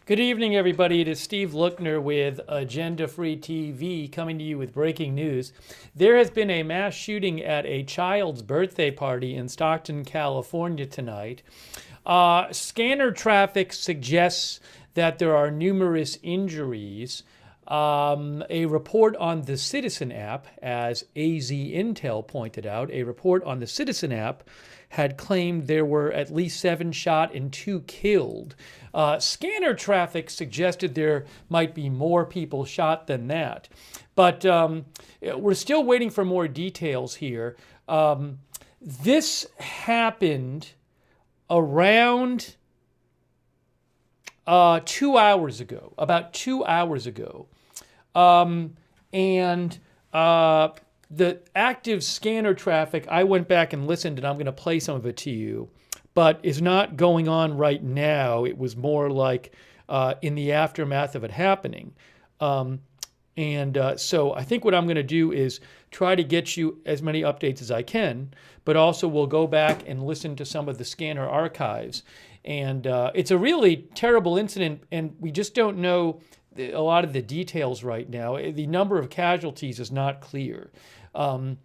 Good evening, everybody. It is Steve Lookner with Agenda Free TV coming to you with breaking news. There has been a mass shooting at a child's birthday party in Stockton, California tonight. Scanner traffic suggests that there are numerous injuries. A report on the Citizen app, as AZ Intel pointed out, a report on the Citizen app had claimed there were at least 7 shot and 2 killed. Scanner traffic suggested there might be more people shot than that. But we're still waiting for more details here. This happened around 2 hours ago, about 2 hours ago. The active scanner traffic, I went back and listened, and I'm going to play some of it to you, but is not going on right now. It was more like in the aftermath of it happening. So I think what I'm going to do is try to get you as many updates as I can, but also we'll go back and listen to some of the scanner archives. And it's a really terrible incident, and we just don't know a lot of the details right now. The number of casualties is not clear. We'll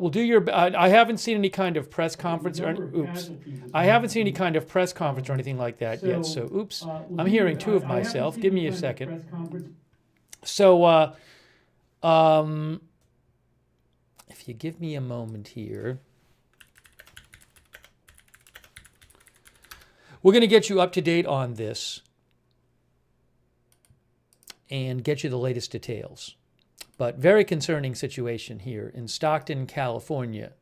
do your. I haven't seen any kind of press conference I haven't seen any kind of press conference or anything like that yet. So, oops, I'm hearing two of myself. Give me a second. So, if you give me a moment here, we're going to get you up to date on this and get you the latest details. But very concerning situation here in Stockton, California.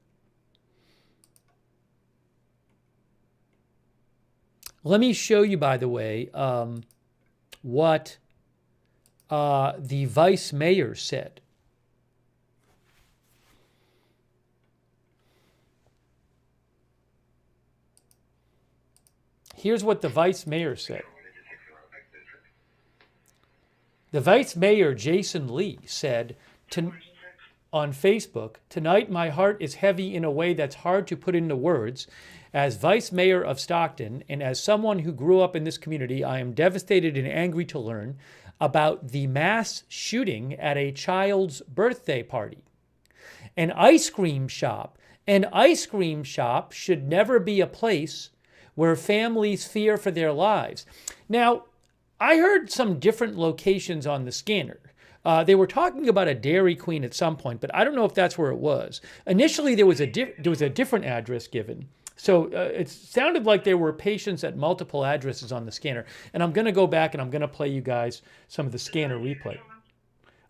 Let me show you, by the way, what the vice mayor said. Here's what the vice mayor said. The vice mayor, Jason Lee, said on Facebook, "Tonight my heart is heavy in a way that's hard to put into words. As vice mayor of Stockton and as someone who grew up in this community, I am devastated and angry to learn about the mass shooting at a child's birthday party. An ice cream shop should never be a place where families fear for their lives." Now, I heard some different locations on the scanner. They were talking about a Dairy Queen at some point, but I don't know if that's where it was. Initially, there was a different address given. So it sounded like there were patients at multiple addresses on the scanner. And I'm going to go back and I'm going to play you guys some of the scanner replay.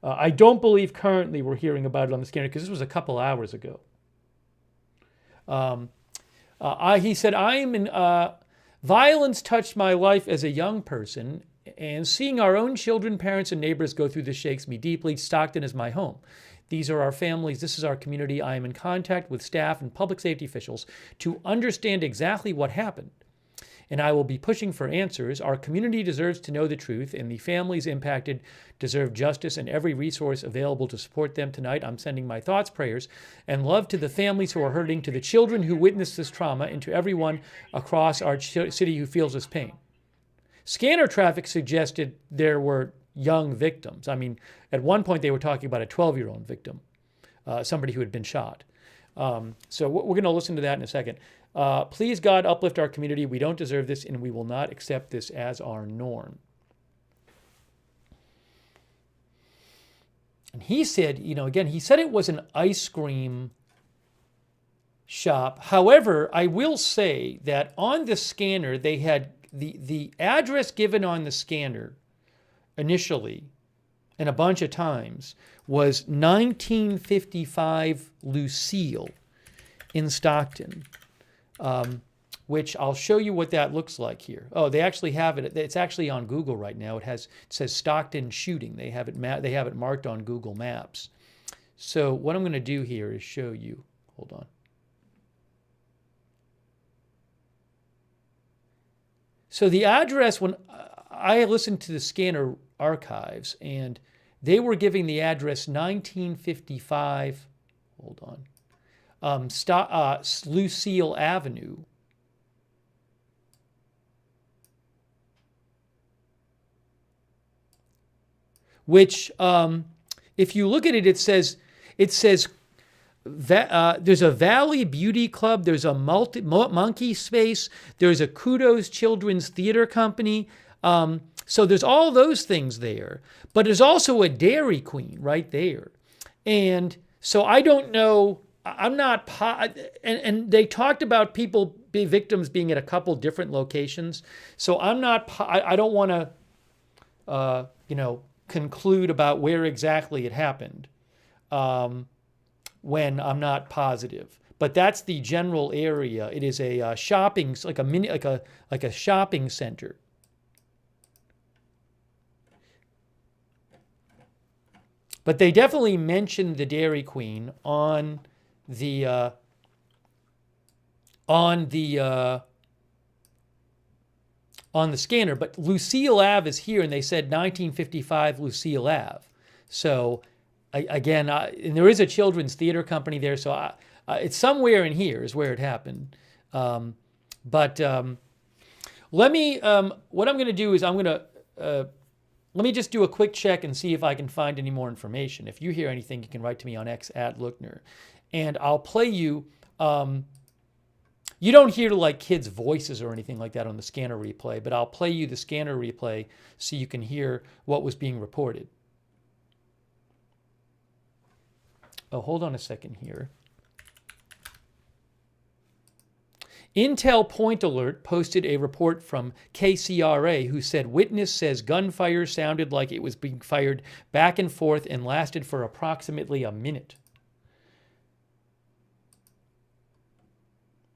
I don't believe currently we're hearing about it on the scanner because this was a couple hours ago. He said, violence touched my life as a young person, and seeing our own children, parents, and neighbors go through this shakes me deeply. Stockton is my home. These are our families. This is our community. I am in contact with staff and public safety officials to understand exactly what happened, and I will be pushing for answers. Our community deserves to know the truth, and the families impacted deserve justice and every resource available to support them. Tonight, I'm sending my thoughts, prayers, and love to the families who are hurting, to the children who witnessed this trauma, and to everyone across our city who feels this pain. Scanner traffic suggested there were young victims. I mean, at one point they were talking about a 12-year-old victim, somebody who had been shot. So we're going to listen to that in a second. Please, God, uplift our community. We don't deserve this, and we will not accept this as our norm. And he said, again, he said it was an ice cream shop. However, I will say that on the scanner, they had the address given on the scanner initially and a bunch of times was 1955 Lucille in Stockton, which I'll show you what that looks like here. Oh, they actually have it. It's actually on Google right now. It says Stockton shooting. They have it marked on Google Maps. So what I'm going to do here is show you. Hold on. So the address, when I listened to the scanner archives, and they were giving the address 1955, hold on, Lucille Avenue which if you look at it, it says there's a Valley Beauty Club, there's a monkey space, there's a Kudos Children's Theater Company. So there's all those things there, but there's also a Dairy Queen right there. And so I don't know, I'm not, and they talked about victims being at a couple different locations. So I'm not, I don't want to, conclude about where exactly it happened when I'm not positive. But that's the general area. It is a shopping, like a shopping center. But they definitely mentioned the Dairy Queen on the scanner. But Lucille Ave is here, and they said 1955 Lucille Ave. So again, and there is a children's theater company there, so it's somewhere in here is where it happened. But let me. What I'm going to do is I'm going to. Let me just do a quick check and see if I can find any more information. If you hear anything, you can write to me on X @Lookner. And I'll play you. You don't hear like kids' voices or anything like that on the scanner replay, but I'll play you the scanner replay so you can hear what was being reported. Oh, hold on a second here. Intel Point Alert posted a report from KCRA who said witness says gunfire sounded like it was being fired back and forth and lasted for approximately a minute.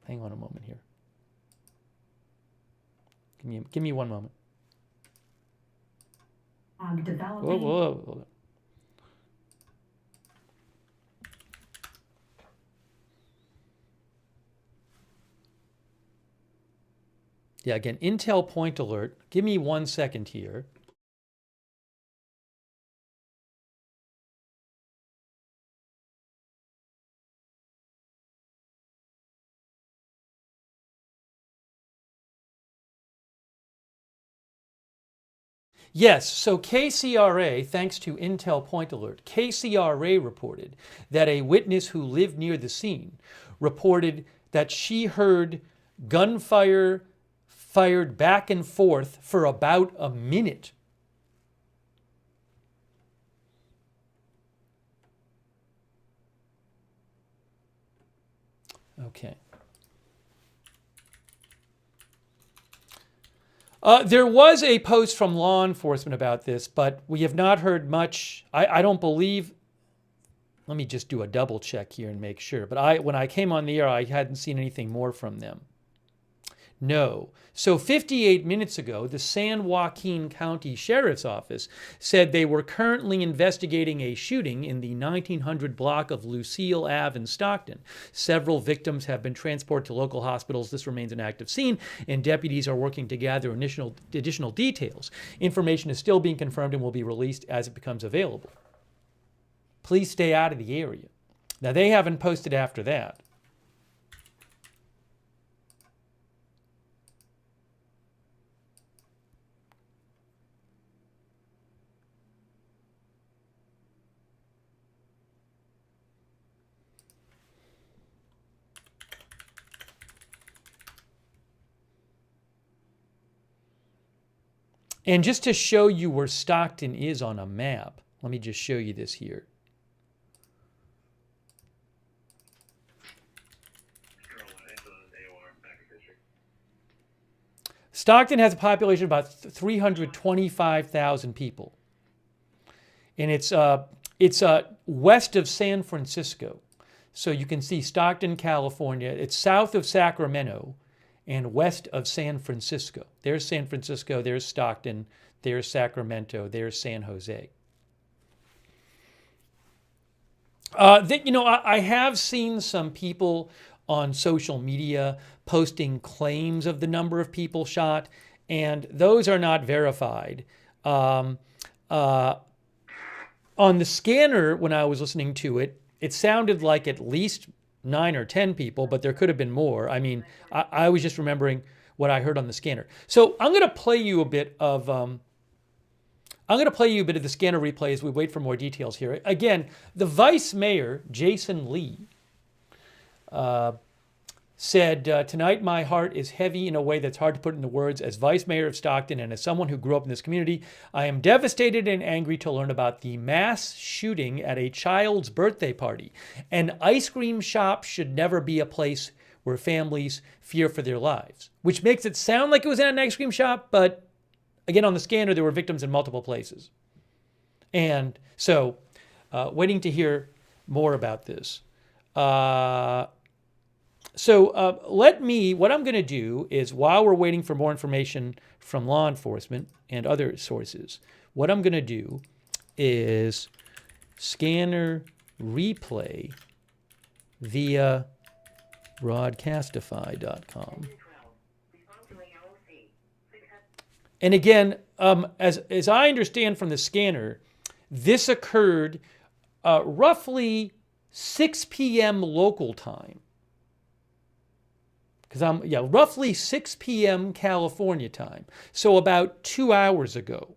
Hang on a moment here. Give me one moment. Developing. Whoa. Yeah, again, Intel Point Alert. Give me 1 second here. Yes, so KCRA, thanks to Intel Point Alert, KCRA reported that a witness who lived near the scene reported that she heard gunfire fired back and forth for about a minute. Okay. There was a post from law enforcement about this, but we have not heard much. I don't believe. Let me just do a double check here and make sure. But when I came on the air, I hadn't seen anything more from them. No. So 58 minutes ago, the San Joaquin County Sheriff's Office said they were currently investigating a shooting in the 1900 block of Lucille Ave in Stockton. Several victims have been transported to local hospitals. This remains an active scene, and deputies are working to gather additional details. Information is still being confirmed and will be released as it becomes available. Please stay out of the area. Now, they haven't posted after that. And just to show you where Stockton is on a map, let me just show you this here. Stockton has a population of about 325,000 people. And it's west of San Francisco. So you can see Stockton, California. It's south of Sacramento and west of San Francisco. There's San Francisco, there's Stockton, there's Sacramento, there's San Jose. I have seen some people on social media posting claims of the number of people shot, and those are not verified. On the scanner, when I was listening to it, it sounded like at least 9 or 10 people, but there could have been more. I mean, I was just remembering what I heard on the scanner. So I'm going to play you a bit of I'm going to play you a bit of the scanner replay as we wait for more details here. Again, the vice mayor, Jason Lee, said, tonight my heart is heavy in a way that's hard to put into words. As vice mayor of Stockton and as someone who grew up in this community, I am devastated and angry to learn about the mass shooting at a child's birthday party. An ice cream shop should never be a place where families fear for their lives, which makes it sound like it was at an ice cream shop, but again, on the scanner, there were victims in multiple places. And so, waiting to hear more about this. What I'm going to do is, while we're waiting for more information from law enforcement and other sources, what I'm going to do is scanner replay via broadcastify.com. And again, as I understand from the scanner, this occurred roughly 6 p.m. local time. Roughly 6 p.m. California time. So about 2 hours ago.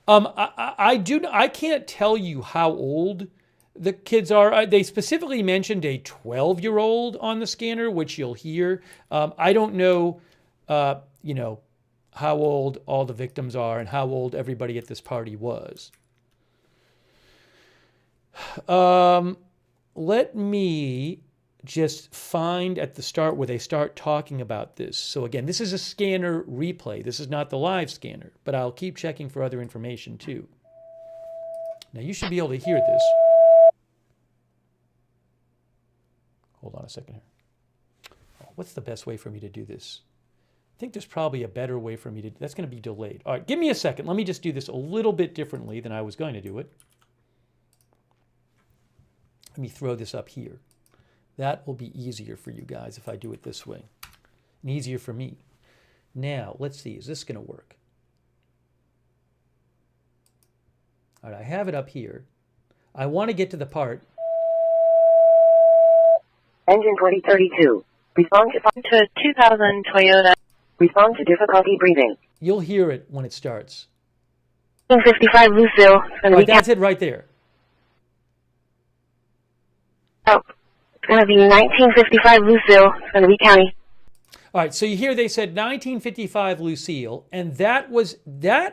I can't tell you how old the kids are. They specifically mentioned a 12-year-old on the scanner, which you'll hear. I don't know, how old all the victims are and how old everybody at this party was. Let me just find at the start where they start talking about this. So again, this is a scanner replay. This is not the live scanner, but I'll keep checking for other information too. Now you should be able to hear this. Hold on a second here. Oh, what's the best way for me to do this? I think there's probably a better way for me to, that's going to be delayed. All right, give me a second. Let me just do this a little bit differently than I was going to do it. Let me throw this up here. That will be easier for you guys if I do it this way. And easier for me. Now, let's see. Is this going to work? All right, I have it up here. I want to get to the part. Engine 2032. Respond to 2000 Toyota. Respond to difficulty breathing. You'll hear it when it starts. 1955 Lucille. Right, that's it right there. Oh, it's going to be 1955 Lucille, Lee County. All right, so you hear they said 1955 Lucille, and that was about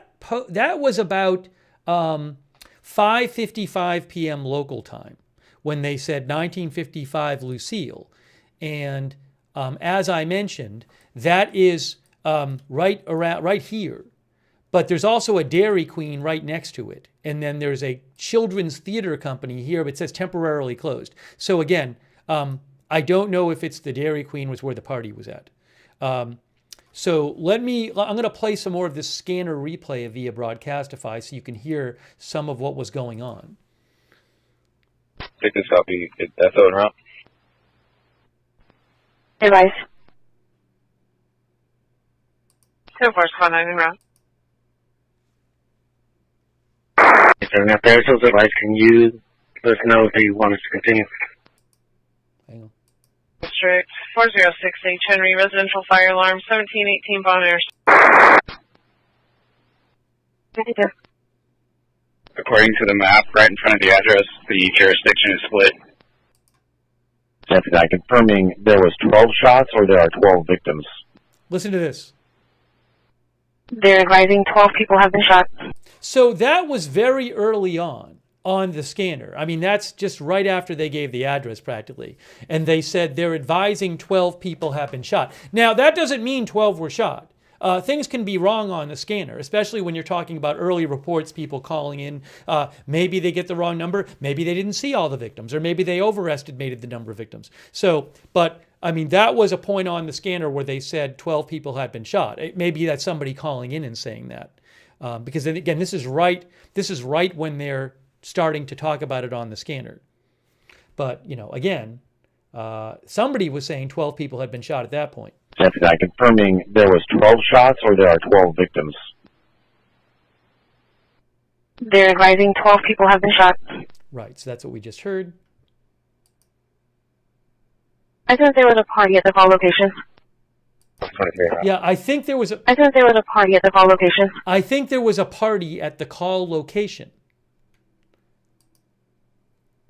5:55 p.m. local time when they said 1955 Lucille, and as I mentioned, that is right here. But there's also a Dairy Queen right next to it. And then there's a children's theater company here, but it says temporarily closed. So again, I don't know if it's the Dairy Queen was where the party was at. So I'm going to play some more of this scanner replay via Broadcastify so you can hear some of what was going on. Take this copy. That's on route. Hey, guys. So far, Squad 9 en route. And if there's those advice, can you let us know if you want us to continue? Hang on. District 4068 Henry, residential fire alarm, 1718 Bon Air. According to the map right in front of the address, the jurisdiction is split. Deputy, confirming there was 12 shots or there are 12 victims? Listen to this. They're advising 12 people have been shot. So that was very early on the scanner. I mean, that's just right after they gave the address practically. And they said they're advising 12 people have been shot. Now, that doesn't mean 12 were shot. Things can be wrong on the scanner, especially when you're talking about early reports, people calling in. Maybe they get the wrong number. Maybe they didn't see all the victims, or maybe they overestimated the number of victims. So, but I mean, that was a point on the scanner where they said 12 people had been shot. Maybe that's somebody calling in and saying that. Because then again, this is right when they're starting to talk about it on the scanner. But, again, somebody was saying 12 people had been shot at that point. Deputy, confirming there was 12 shots or there are 12 victims? They're advising 12 people have been shot. Right, so that's what we just heard. I think there was a party at the call location. Yeah, I think there was a. I thought there was a party at the call location. I think there was a party at the call location.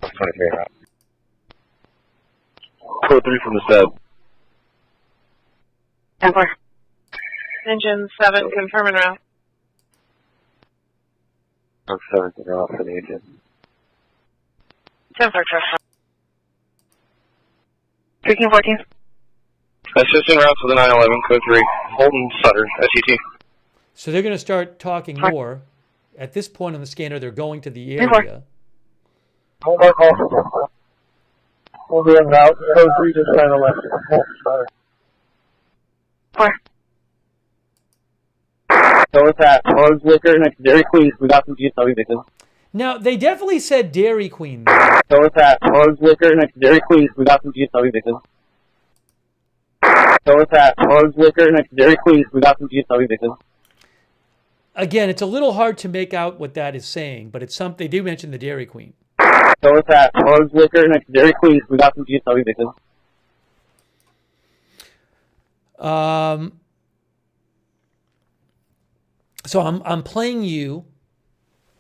23 route. Code 3 from the sub. 10-4. Engine 7, confirming route. 7 to route for the engine. 10-4, trust. 1314. Assisting routes with the 911, code 3. Holden Sutter, SET. So they're going to start talking more. At this point on the scanner, they're going to the area. Hold our call. We'll be en route. Code 3 just 911. Holden Sutter. 4. So what's that? Orange liquor next to Dairy Queen. We got some GSW victims. Now, they definitely said Dairy Queen there. So what's that? Orange liquor next to Dairy Queen. We got some GSW victims. So what's that? Orange liquor next to Dairy Queen. We got some GSW victims. Again, it's a little hard to make out what that is saying, but it's something. They do mention the Dairy Queen. So what's that? Orange liquor next to Dairy Queen. We got some GSW victims. So I'm playing you.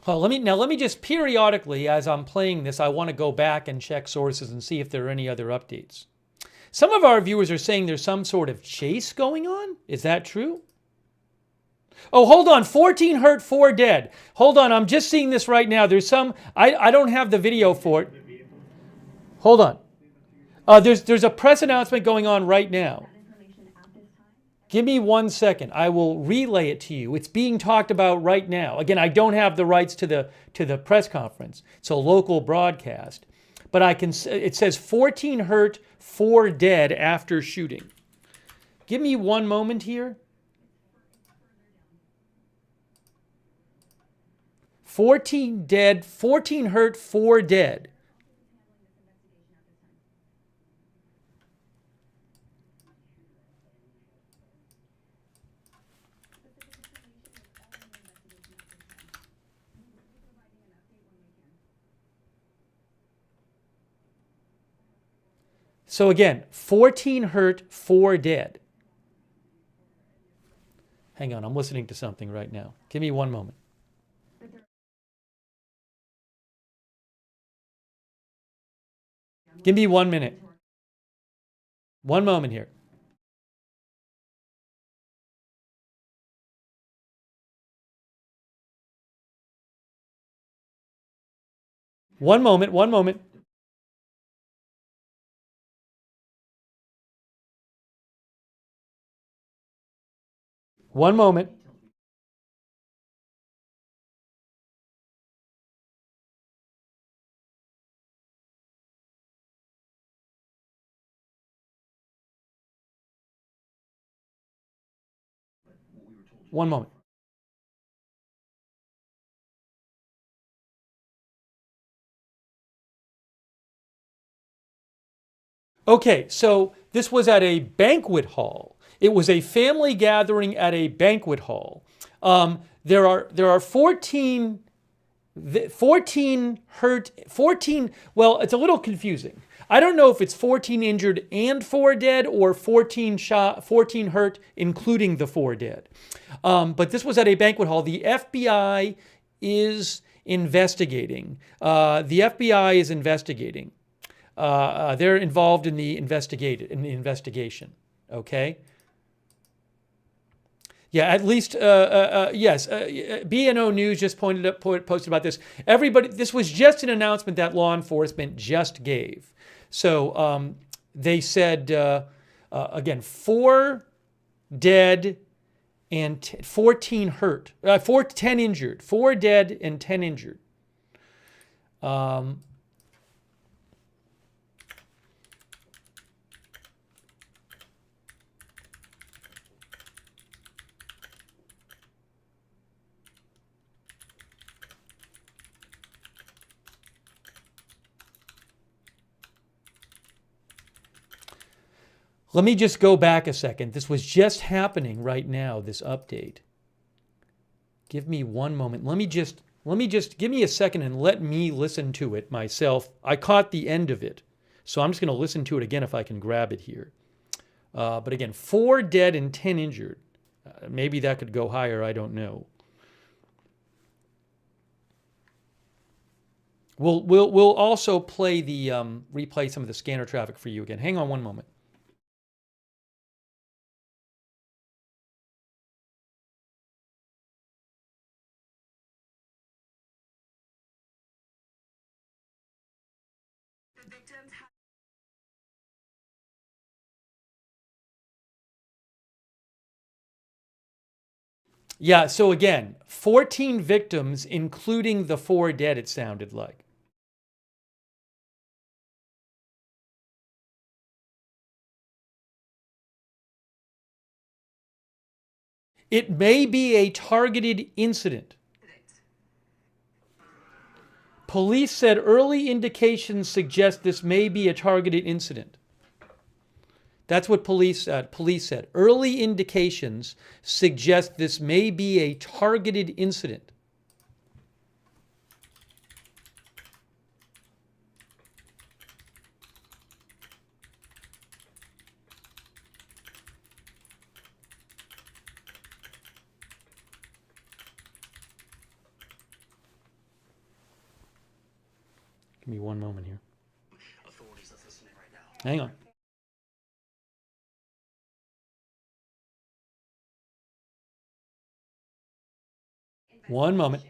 Well, let me just periodically, as I'm playing this, I want to go back and check sources and see if there are any other updates. Some of our viewers are saying there's some sort of chase going on. Is that true? Oh, hold on. 14 hurt, 4 dead. Hold on. I'm just seeing this right now. There's some. I don't have the video for it. Hold on. There's a press announcement going on right now. Give me 1 second. I will relay it to you. It's being talked about right now. Again, I don't have the rights to the press conference. It's a local broadcast. But I can. It says 14 hurt, 4 dead after shooting. Give me 1 moment here. 14 dead, 14 hurt, 4 dead. So again, 14 hurt, 4 dead. Hang on, I'm listening to something right now. Give me 1 moment. Give me 1 minute. 1 moment here. One moment. 1 moment. One moment. Okay, so this was at a banquet hall. It was a family gathering at a banquet hall. There are 14 hurt, 14, well, it's a little confusing. I don't know if it's 14 injured and 4 dead or 14 hurt, including the 4 dead. But this was at a banquet hall. The FBI is investigating. They're involved in the investigation. Okay. Yeah, at least yes. BNO News just posted about this. Everybody, this was just an announcement that law enforcement just gave. So they said again, 4 dead and 14 hurt, 10 injured, 4 dead and 10 injured. Let me just go back a second. This was just happening right now, this update. Give me 1 moment. Let me just give me a second and let me listen to it myself. I caught the end of it. So I'm just going to listen to it again if I can grab it here. But again, 4 dead and 10 injured. Maybe that could go higher. I don't know. We'll also play the replay some of the scanner traffic for you again. Hang on one moment. Yeah, so again, 14 victims, including the 4 dead, it sounded like. It may be a targeted incident. Police said early indications suggest this may be a targeted incident. That's what police said. Early indications suggest this may be a targeted incident. Give me one moment here. Hang on. One moment.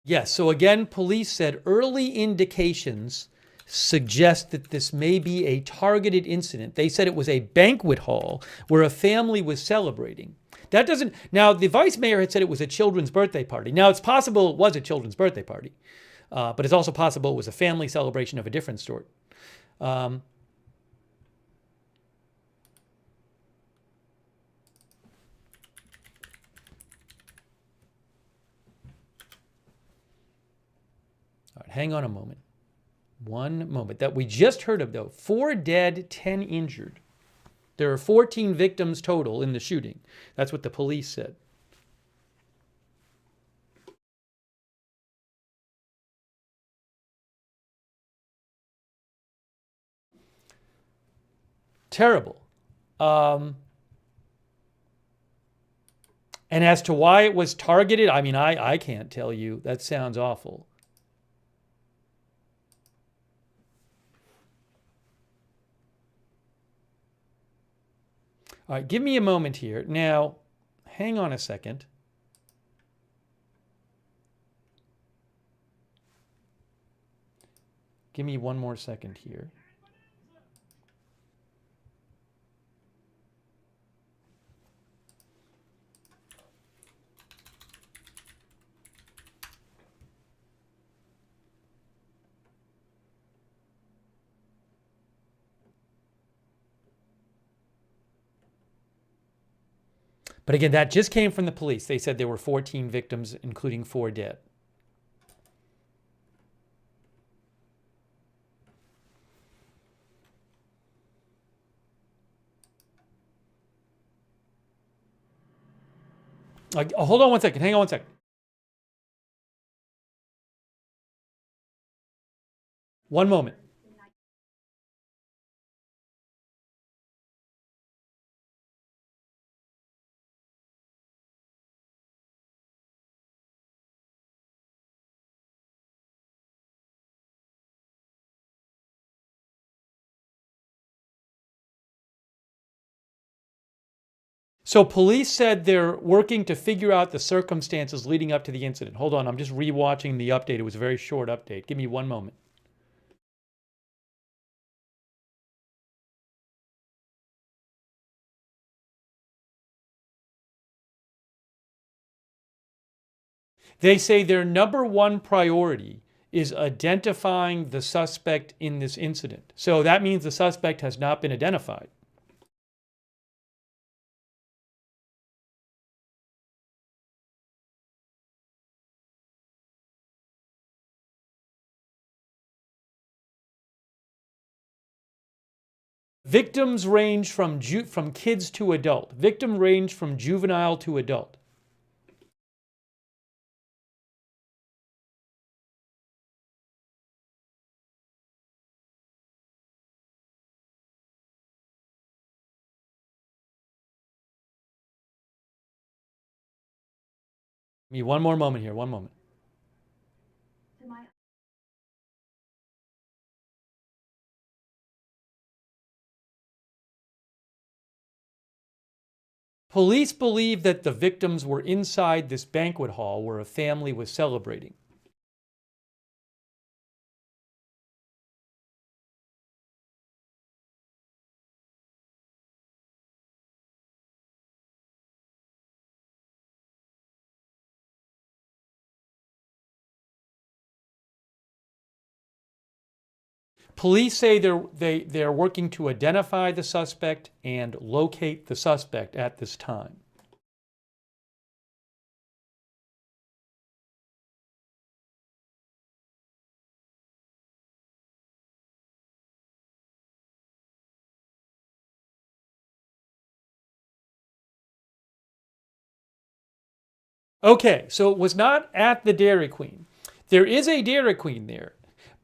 Yes, so again, police said early indications suggest that this may be a targeted incident. They said it was a banquet hall where a family was celebrating. That doesn't, now the vice mayor had said it was a children's birthday party. Now it's possible it was a children's birthday party, but it's also possible it was a family celebration of a different sort. All right, hang on a moment. One moment. That we just heard of, though. 4 dead, 10 injured. There are 14 victims total in the shooting. That's what the police said. Terrible. And as to why it was targeted, I mean, I can't tell you. That sounds awful. All right, give me a moment here. Now, hang on a second. Give me one more second here. But again, that just came from the police. They said there were 14 victims, including 4 dead. Hold on one second. Hang on one second. One moment. So police said they're working to figure out the circumstances leading up to the incident. Hold on, I'm just rewatching the update. It was a very short update. Give me one moment. They say their number one priority is identifying the suspect in this incident. So that means the suspect has not been identified. Victims range from kids to adult. Victim range from juvenile to adult. Give me one more moment here, one moment. Police believe that the victims were inside this banquet hall where a family was celebrating. Police say they're working to identify the suspect and locate the suspect at this time. Okay, so it was not at the Dairy Queen. There is a Dairy Queen there,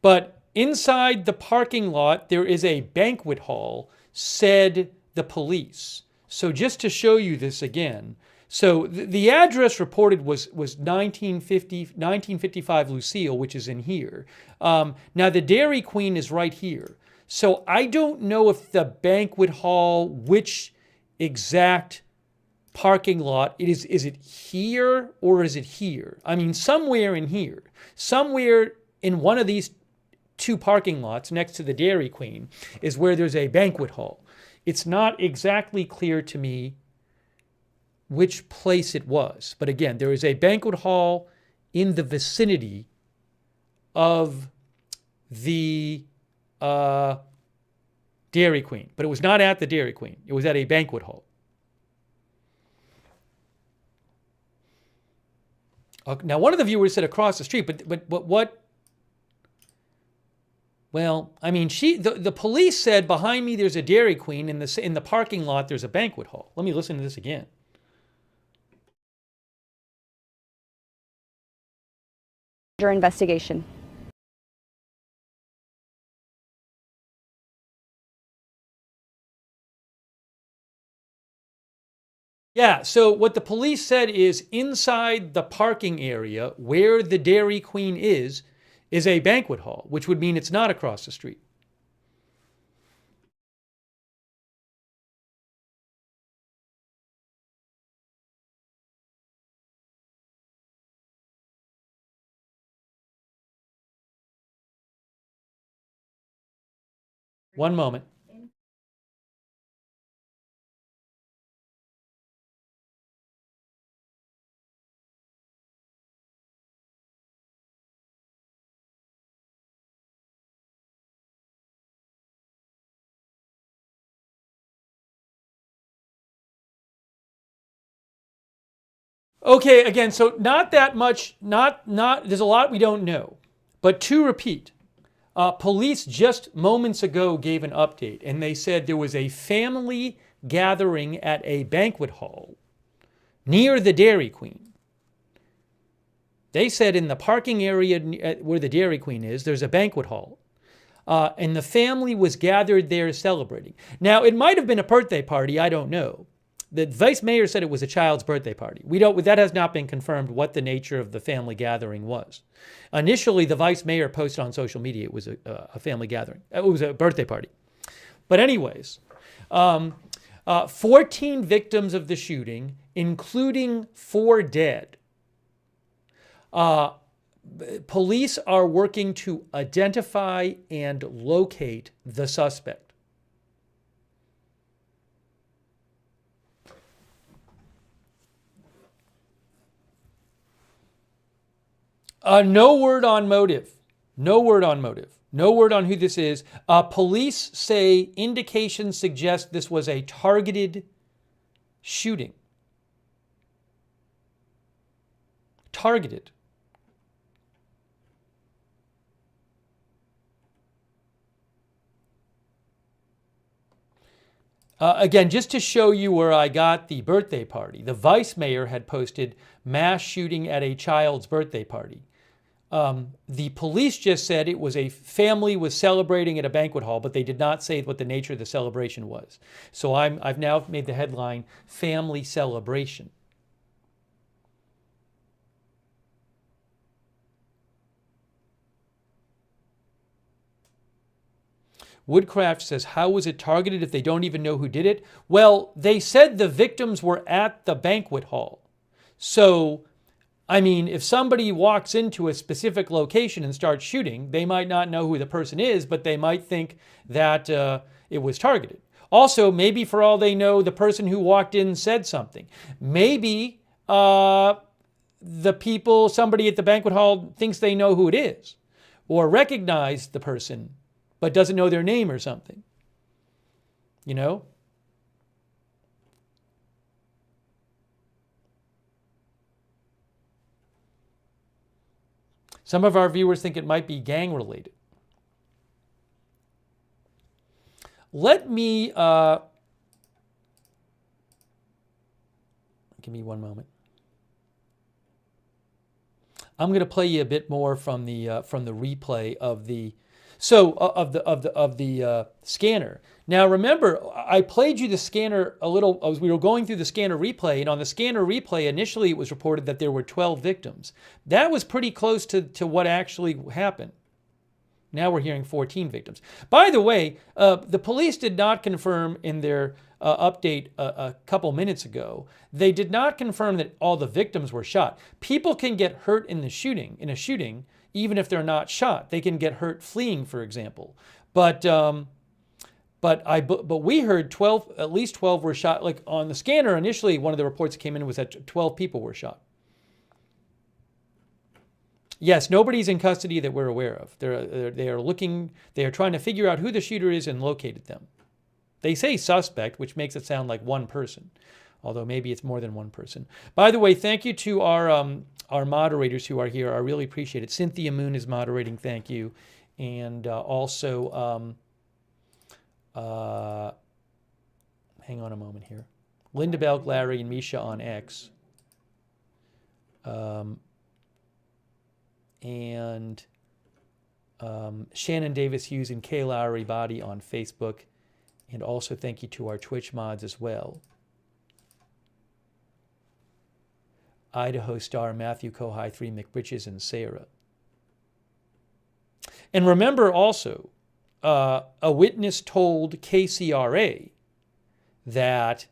but inside the parking lot, there is a banquet hall, said the police. So just to show you this again, so the address reported was 1955 Lucille, which is in here. Now the Dairy Queen is right here. So I don't know if the banquet hall, which exact parking lot, is it here or is it here? I mean, somewhere in here. Somewhere in one of these two parking lots next to the Dairy Queen is where there's a banquet hall. It's not exactly clear to me which place it was. But again, there is a banquet hall in the vicinity of the Dairy Queen. But it was not at the Dairy Queen. It was at a banquet hall. Now, one of the viewers said across the street, but what? Well, I mean, the police said behind me there's a Dairy Queen, in the parking lot there's a banquet hall. Let me listen to this again. Your investigation. Yeah, so what the police said is inside the parking area where the Dairy Queen is a banquet hall, which would mean it's not across the street. One moment. Okay, again, so not that much, there's a lot we don't know. But to repeat, police just moments ago gave an update, and they said there was a family gathering at a banquet hall near the Dairy Queen. They said in the parking area where the Dairy Queen is, there's a banquet hall. And the family was gathered there celebrating. Now, it might have been a birthday party, I don't know. The vice mayor said it was a child's birthday party. That has not been confirmed what the nature of the family gathering was. Initially, the vice mayor posted on social media it was a family gathering. It was a birthday party. But anyways, 14 victims of the shooting, including 4 dead. Police are working to identify and locate the suspect. No word on motive. No word on motive. No word on who this is. Police say indications suggest this was a targeted shooting. Targeted. Again, just to show you where I got the birthday party, the vice mayor had posted mass shooting at a child's birthday party. The police just said it was a family was celebrating at a banquet hall, but they did not say what the nature of the celebration was. So I've now made the headline family celebration. Woodcraft says, how was it targeted if they don't even know who did it? Well, they said the victims were at the banquet hall. So, I mean, if somebody walks into a specific location and starts shooting, they might not know who the person is, but they might think that it was targeted. Also, maybe for all they know, the person who walked in said something. Maybe somebody at the banquet hall thinks they know who it is or recognize the person, but doesn't know their name or something. You know? Some of our viewers think it might be gang related. Let me, give me one moment. I'm going to play you a bit more from the replay of the scanner. Now remember, I played you the scanner a little as we were going through the scanner replay, and on the scanner replay, initially it was reported that there were 12 victims. That was pretty close to what actually happened. Now we're hearing 14 victims. By the way, the police did not confirm in their update a couple minutes ago. They did not confirm that all the victims were shot. People can get hurt in a shooting, even if they're not shot. They can get hurt fleeing, for example. But we heard at least 12 were shot. Like on the scanner initially, one of the reports that came in was that 12 people were shot. Yes, nobody's in custody that we're aware of. They are trying to figure out who the shooter is and located them. They say suspect, which makes it sound like one person, although maybe it's more than one person. By the way, thank you to our moderators who are here. I really appreciate it. Cynthia Moon is moderating. Thank you. And also, hang on a moment here. Linda Belk, Larry, and Misha on X. And Shannon Davis Hughes and Kay Lowry Body on Facebook. And also thank you to our Twitch mods as well. Idaho Star, Matthew Kohai 3, McBritches, and Sarah. And remember also, a witness told KCRA that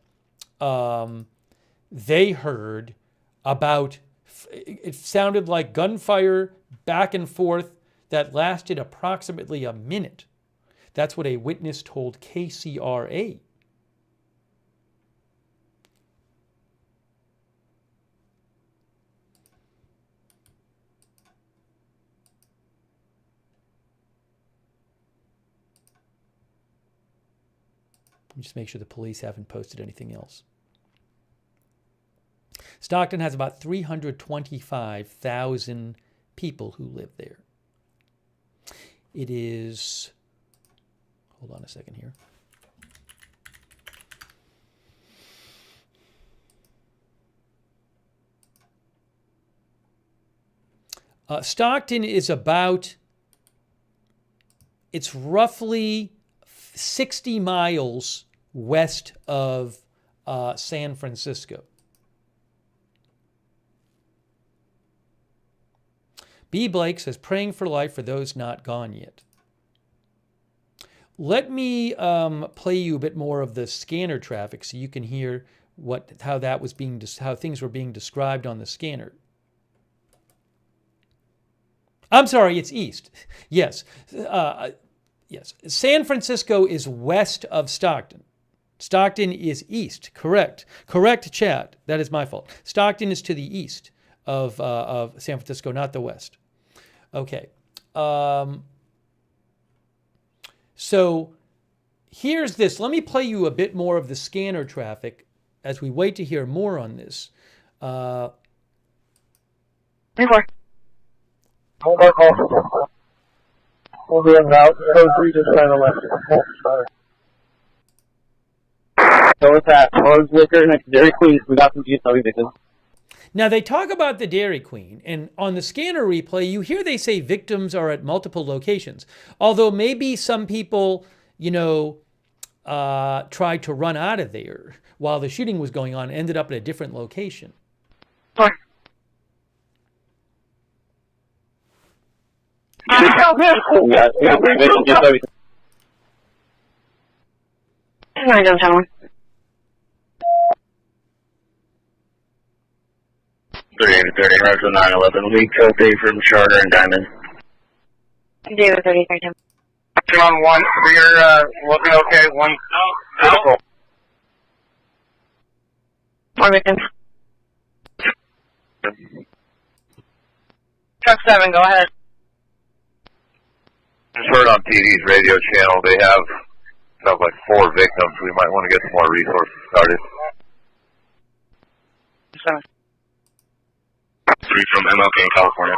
they heard about, it sounded like gunfire back and forth that lasted approximately a minute. That's what a witness told KCRA. Let me just make sure the police haven't posted anything else. Stockton has about 325,000 people who live there. It is, hold on a second here. Stockton is about, it's roughly 60 miles west of San Francisco. B. Blake says, praying for life for those not gone yet. Let me play you a bit more of the scanner traffic so you can hear how things were being described on the scanner. I'm sorry, it's east. Yes. Yes. San Francisco is west of Stockton. Stockton is east. Correct. Correct, chat. That is my fault. Stockton is to the east of San Francisco, not the west. Okay. So here's this. Let me play you a bit more of the scanner traffic as we wait to hear more on this. Before. Hold our call. We'll be en route. Code 3 just kind of left. Sorry. So what's that? Steve Lookner next to Dairy Queen. We got some GSW victims. Now, they talk about the Dairy Queen, and on the scanner replay, you hear they say victims are at multiple locations. Although maybe some people, tried to run out of there while the shooting was going on and ended up at a different location. Sorry. We got 3 victims GSW. 901. 3830, Roger 911. We code Dave from Charter and Diamond. David 3310. 2 on 1. We're looking okay. 1. Beautiful. 4 victims. Truck 7, go ahead. Just heard on TV's radio channel they have sounds like 4 victims. We might want to get some more resources started. 7. 3 from MLK in California.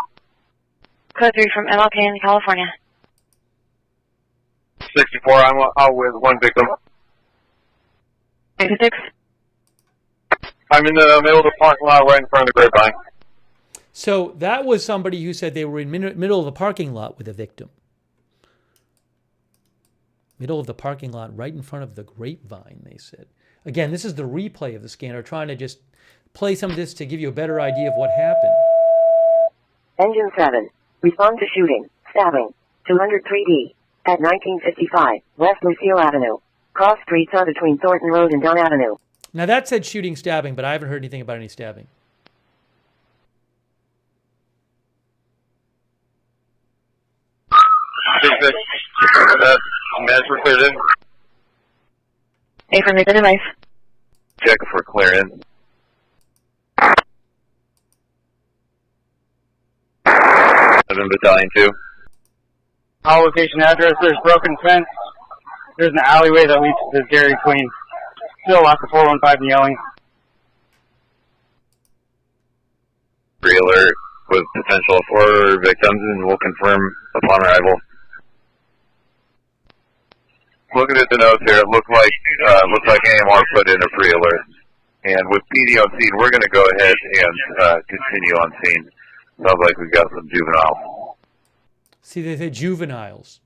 Code 3 from MLK in California. 64, I'm out with 1 victim. 96. I'm in the middle of the parking lot right in front of the grapevine. So that was somebody who said they were in middle of the parking lot with a victim. Middle of the parking lot right in front of the grapevine, they said. Again, this is the replay of the scanner, trying to just play some of this to give you a better idea of what happened. Engine 7. Respond to shooting, stabbing, 203D, at 1955, West Lucille Avenue. Cross streets are between Thornton Road and Dunn Avenue. Now that said shooting, stabbing, but I haven't heard anything about any stabbing. That meds were cleared in. Affirmative device. Check for clearance. I'm in Battalion 2. All location address, there's broken fence. There's an alleyway that leads to the Dairy Queen. Still lots of 415 yelling. Pre-alert with potential for victims, and we'll confirm upon arrival. Looking at the notes here, it looks like AMR put in a pre-alert. And with PD on scene, we're going to go ahead and continue on scene. Sounds like we've got some juveniles. See, they say juveniles.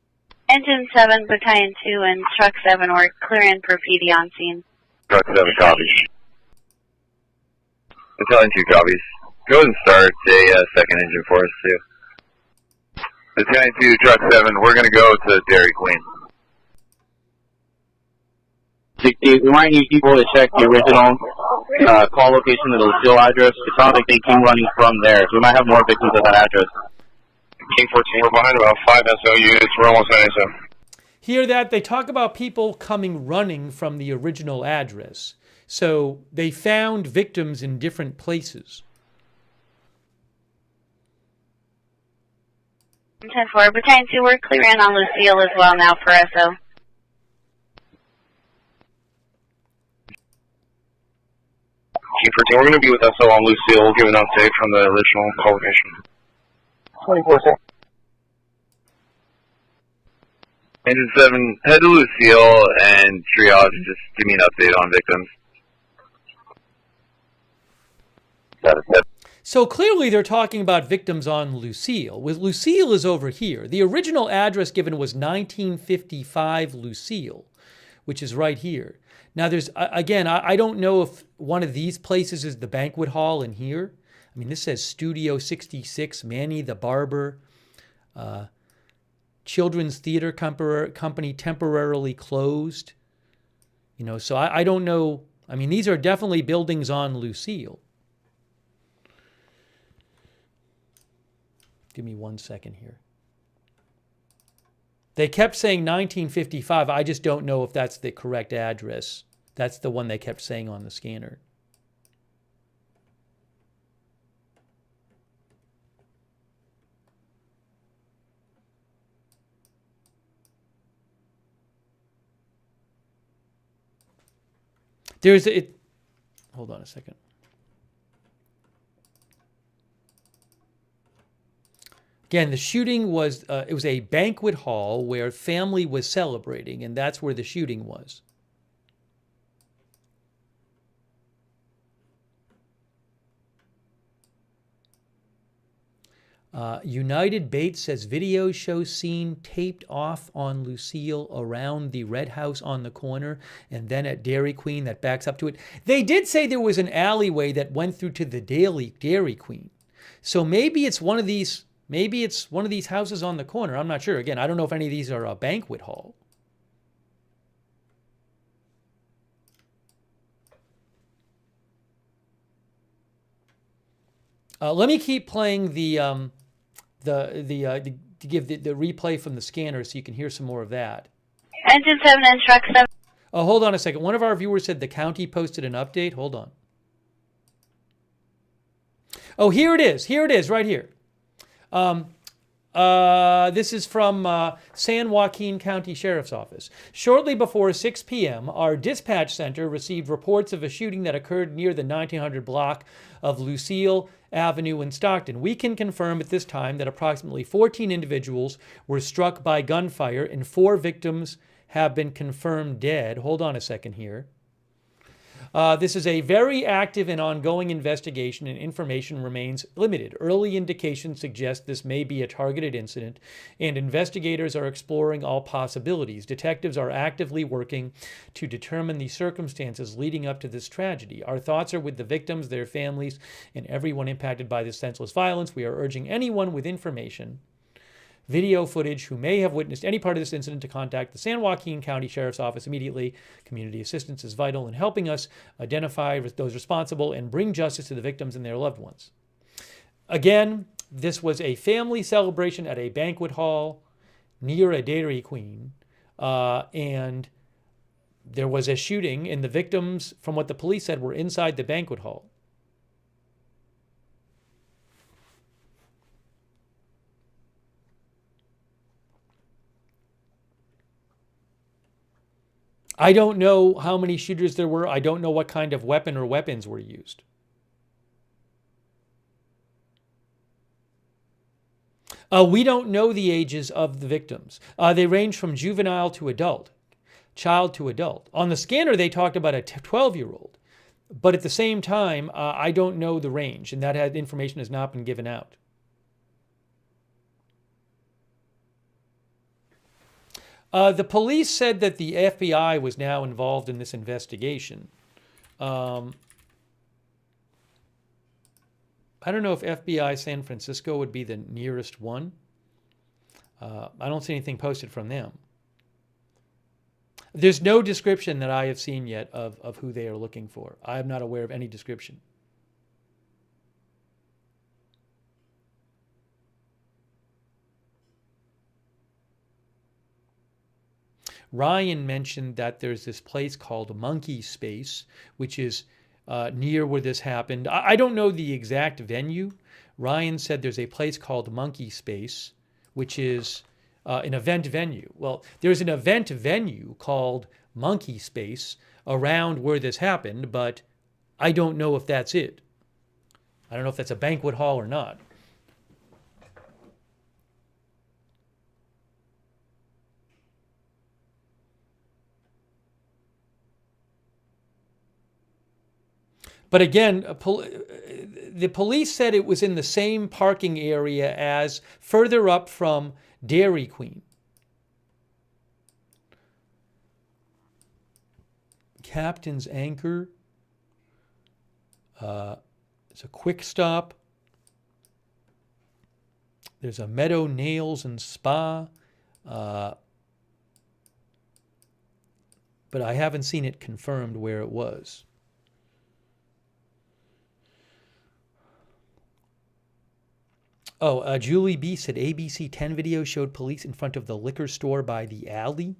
Engine 7, Battalion 2, and Truck 7 were clearing for PD on scene. Truck 7 copies. Battalion 2 copies. Go ahead and start a second engine for us, too. Battalion 2, Truck 7, we're going to go to Dairy Queen. 60, we might need people to check the original call location of the Lucille address. It sounds like they came running from there, so we might have more victims at that address. King 14, we're behind about 5 SO units. We're almost at SO. Hear that? They talk about people coming running from the original address. So they found victims in different places. 10-4, Battalion 2, we're clearing on Lucille as well now for SO. King 14, we're going to be with SO on Lucille. We'll give an update from the original call location. 24 seconds. Engine 7, head to Lucille and triage. Just give me an update on victims. So clearly they're talking about victims on Lucille. Lucille is over here. The original address given was 1955 Lucille, which is right here. Now there's, again, I don't know if one of these places is the banquet hall in here. I mean, this says Studio 66, Manny the Barber, Children's Theater Company temporarily closed. You know, so I don't know. I mean, these are definitely buildings on Lucille. Give me 1 second here. They kept saying 1955. I just don't know if that's the correct address. That's the one they kept saying on the scanner. Hold on a second. Again, the shooting was, it was a banquet hall where family was celebrating, and that's where the shooting was. United Bates says video show scene taped off on Lucille around the Red House on the corner and then at Dairy Queen that backs up to it. They did say there was an alleyway that went through to the Dairy Queen. So maybe it's one of these houses on the corner. I'm not sure. Again, I don't know if any of these are a banquet hall. Let me keep playing to give the replay from the scanner so you can hear some more of that. Engine 7 and truck 7. Oh, hold on a second. One of our viewers said the county posted an update. Hold on. Oh, here it is. Here it is, right here. This is from San Joaquin County Sheriff's Office. Shortly before 6 p.m., our dispatch center received reports of a shooting that occurred near the 1900 block of Lucille Avenue in Stockton. We can confirm at this time that approximately 14 individuals were struck by gunfire and 4 victims have been confirmed dead. Hold on a second here. This is a very active and ongoing investigation, and information remains limited. Early indications suggest this may be a targeted incident, and investigators are exploring all possibilities. Detectives are actively working to determine the circumstances leading up to this tragedy. Our thoughts are with the victims, their families, and everyone impacted by this senseless violence. We are urging anyone with information, video footage, who may have witnessed any part of this incident to contact the San Joaquin County Sheriff's Office immediately. Community assistance is vital in helping us identify those responsible and bring justice to the victims and their loved ones. Again, this was a family celebration at a banquet hall near a Dairy Queen, and there was a shooting, and the victims, from what the police said, were inside the banquet hall. I don't know how many shooters there were. I don't know what kind of weapon or weapons were used. We don't know the ages of the victims. They range from juvenile to adult, child to adult. On the scanner, they talked about a 12-year-old. But at the same time, I don't know the range, and that information has not been given out. The police said that the FBI was now involved in this investigation. I don't know if FBI San Francisco would be the nearest one. I don't see anything posted from them. There's no description that I have seen yet of who they are looking for. I am not aware of any description. Ryan mentioned that there's this place called Monkey Space, which is near where this happened. I don't know the exact venue. Ryan said there's a place called Monkey Space, which is an event venue. Well, there's an event venue called Monkey Space around where this happened, but I don't know if that's it. I don't know if that's a banquet hall or not. But again, the police said it was in the same parking area as further up from Dairy Queen. Captain's Anchor. It's a Quick Stop. There's a Meadow Nails and Spa. But I haven't seen it confirmed where it was. Oh, Julie B. said ABC 10 video showed police in front of the liquor store by the alley.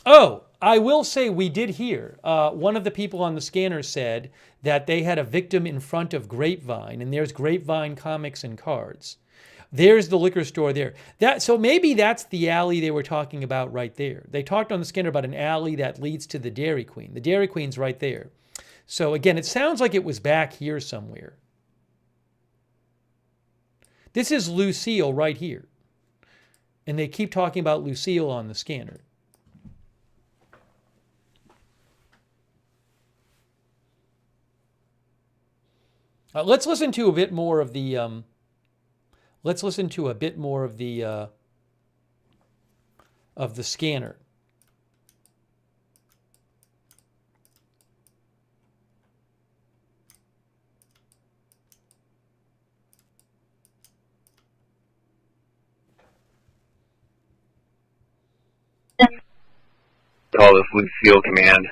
Oh, I will say we did hear. One of the people on the scanner said that they had a victim in front of Grapevine, and there's Grapevine Comics and Cards. There's the liquor store there. So maybe that's the alley they were talking about right there. They talked on the scanner about an alley that leads to the Dairy Queen. The Dairy Queen's right there. So again, it sounds like it was back here somewhere. This is Lucille right here. And they keep talking about Lucille on the scanner. Let's listen to a bit more of the... Let's listen to a bit more of the scanner. call this Lucille Command.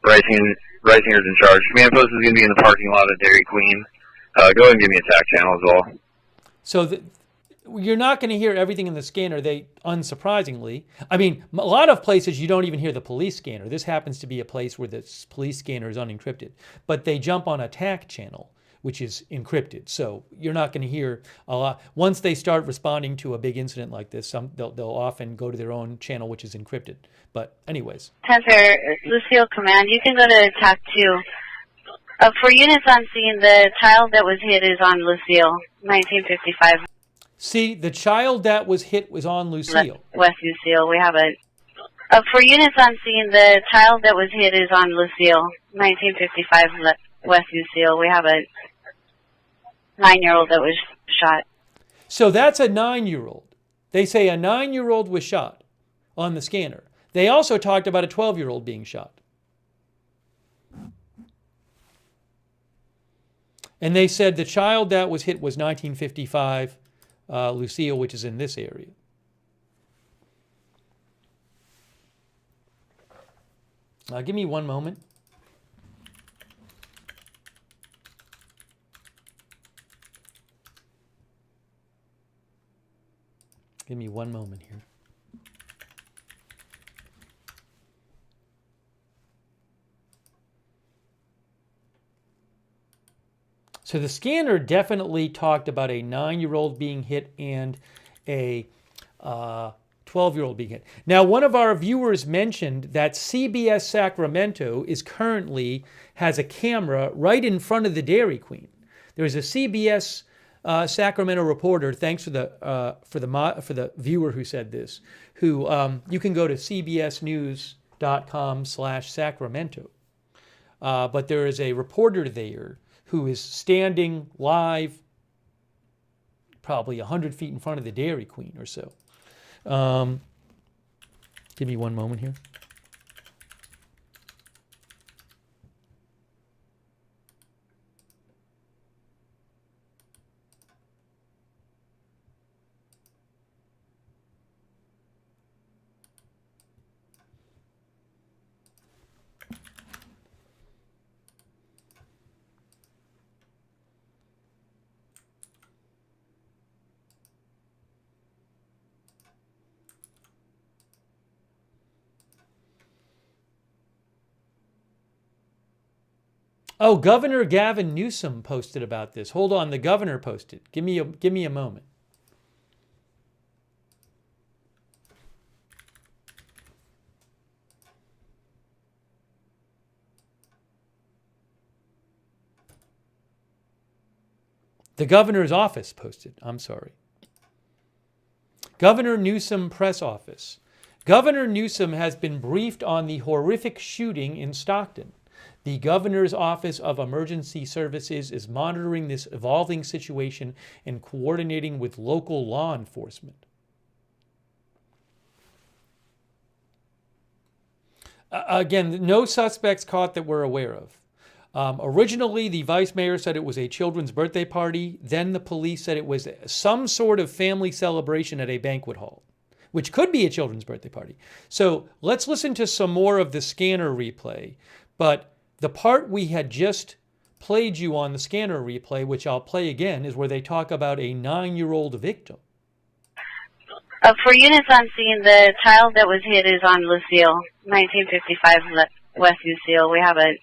Reisinger's in charge. Command post is going to be in the parking lot of Dairy Queen. Go ahead and give me a TAC channel as well. So you're not going to hear everything in the scanner. Unsurprisingly, I mean, a lot of places you don't even hear the police scanner. This happens to be a place where the police scanner is unencrypted, but they jump on a TAC channel, which is encrypted. So you're not going to hear a lot. Once they start responding to a big incident like this, they'll often go to their own channel, which is encrypted. But anyways. Tensor, Lucille Command, you can go to TAC 2. For units on scene, the child that was hit is on Lucille, 1955. See, the child that was hit was on Lucille. West Lucille, we have a... for units on scene, the child that was hit is on Lucille, 1955 West Lucille. We have a 9-year-old that was shot. So that's a 9-year-old. They say a 9-year-old was shot on the scanner. They also talked about a 12-year-old being shot. And they said the child that was hit was 1955 Lucille, which is in this area. Give me one moment. Give me one moment here. So the scanner definitely talked about a 9-year-old being hit and a 12-year-old being hit. Now, one of our viewers mentioned that CBS Sacramento has a camera right in front of the Dairy Queen. There's a CBS Sacramento reporter. Thanks for the viewer who said this. Who you can go to cbsnews.com/Sacramento. But there is a reporter there who is standing live, probably 100 feet in front of the Dairy Queen or so. Give me one moment here. Oh, Governor Gavin Newsom posted about this. Hold on, the governor posted. Give me a moment. The governor's office posted. I'm sorry. Governor Newsom press office. Governor Newsom has been briefed on the horrific shooting in Stockton. The Governor's Office of Emergency Services is monitoring this evolving situation and coordinating with local law enforcement. Again, no suspects caught that we're aware of. Originally, the vice mayor said it was a children's birthday party. Then the police said it was some sort of family celebration at a banquet hall, which could be a children's birthday party. So let's listen to some more of the scanner replay. But the part we had just played you on the scanner replay, which I'll play again, is where they talk about a 9-year-old victim. For units on scene, the child that was hit is on Lucille, 1955 West Lucille. We have a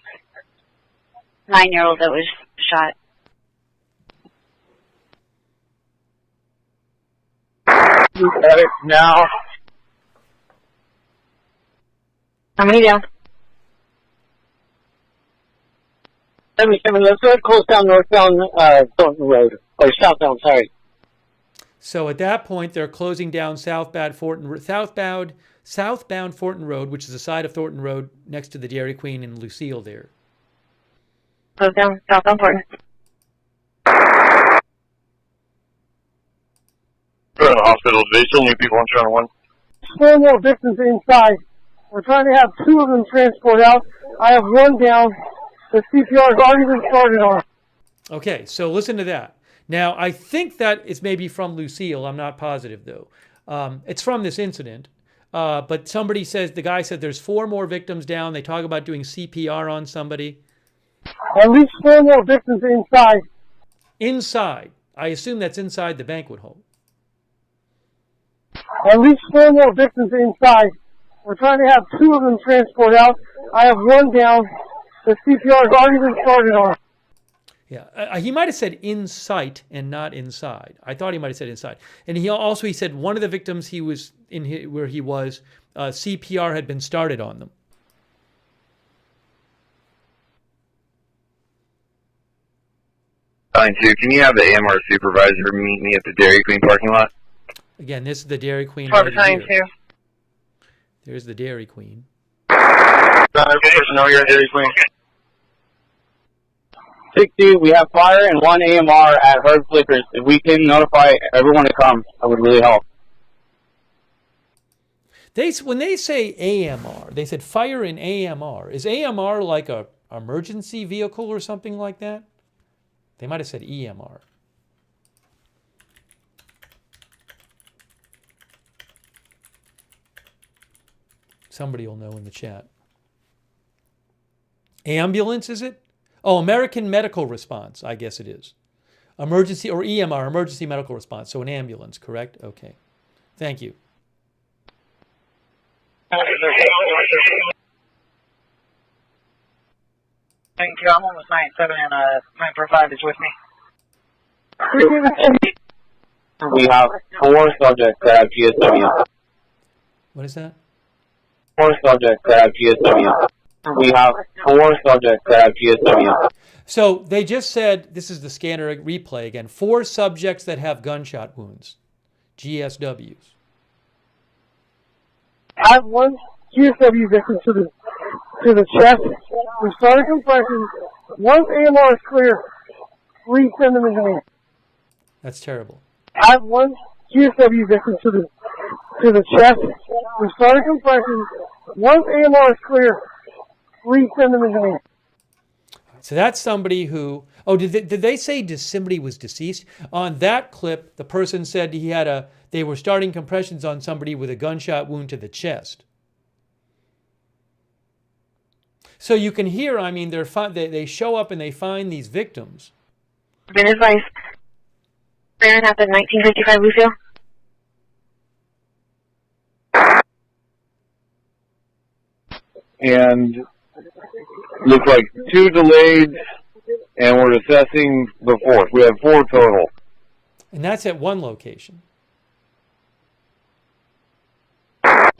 9-year-old that was shot. Got it now. How many down? 77, let's go close down northbound Thornton Road. Or southbound, sorry. So at that point, they're closing down southbound Thornton Road, which is the side of Thornton Road next to the Dairy Queen and Lucille there. Close down southbound Thornton. Go to the hospital. Do they still need people on channel 1? Still more victims inside. We're trying to have 2 of them transport out. I have 1 down. The CPR has already been started on. Okay, so listen to that. Now, I think that it's maybe from Lucille. I'm not positive, though. It's from this incident. But somebody says, the guy said there's 4 more victims down. They talk about doing CPR on somebody. At least 4 more victims inside. Inside. I assume that's inside the banquet hall. At least 4 more victims inside. We're trying to have 2 of them transported out. I have 1 down. The CPR has already been started on. Yeah, he might have said in sight and not inside. I thought he might have said inside. And he said one of the victims he was in where he was, CPR had been started on them. Line 2, can you have the AMR supervisor meet me at the Dairy Queen parking lot? Again, this is the Dairy Queen. Line 2. There's the Dairy Queen. Personnel here at Dairy Queen. 60, we have fire and 1 AMR at Herb Flickers. If we can notify everyone to come, that would really help. When they say AMR, they said fire in AMR. Is AMR like a emergency vehicle or something like that? They might have said EMR. Somebody will know in the chat. Ambulance, is it? Oh, American Medical Response, I guess it is. Emergency, or EMR, Emergency Medical Response. So an ambulance, correct? Okay. Thank you. Thank you. I'm on with 9-7 and 945 is with me. We have 4 subjects that have GSW. What is that? 4 subjects that have GSW. We have 4 subjects that have GSW. So they just said, this is the scanner replay again, 4 subjects that have gunshot wounds, GSWs. I have 1 GSW victim to the chest. We started compression. Once AMR is clear, please send them into me. That's terrible. I have 1 GSW victim to the chest. We started compression. Once AMR is clear, please send them into me. So that's somebody who, oh, did they say somebody was deceased? On that clip, the person said they were starting compressions on somebody with a gunshot wound to the chest. So you can hear, I mean, they show up and they find these victims. Been advised. Baron at the 1955 Lucille. And looks like 2 delayed, and we're assessing the 4th. We have 4 total. And that's at 1 location. I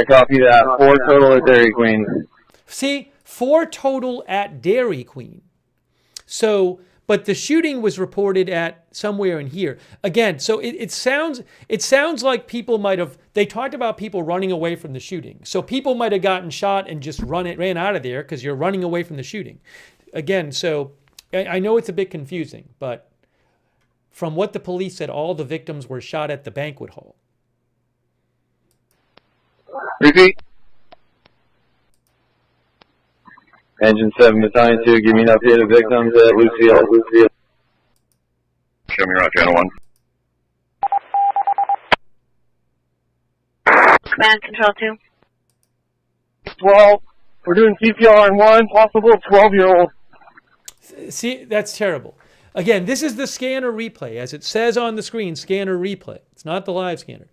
copy that. 4 total at Dairy Queen. See, 4 total at Dairy Queen. So, but the shooting was reported at somewhere in here. Again, so it sounds like people might have, they talked about people running away from the shooting. So people might have gotten shot and just ran out of there because you're running away from the shooting. Again, so I know it's a bit confusing, but from what the police said, all the victims were shot at the banquet hall. Repeat. Engine 7 Battalion 2, give me an update of victims at Lucille. Show me route channel 1. Command Control 2. 12. We're doing CPR on 1 possible 12-year-old. See, that's terrible. Again, this is the scanner replay. As it says on the screen, scanner replay. It's not the live scanner.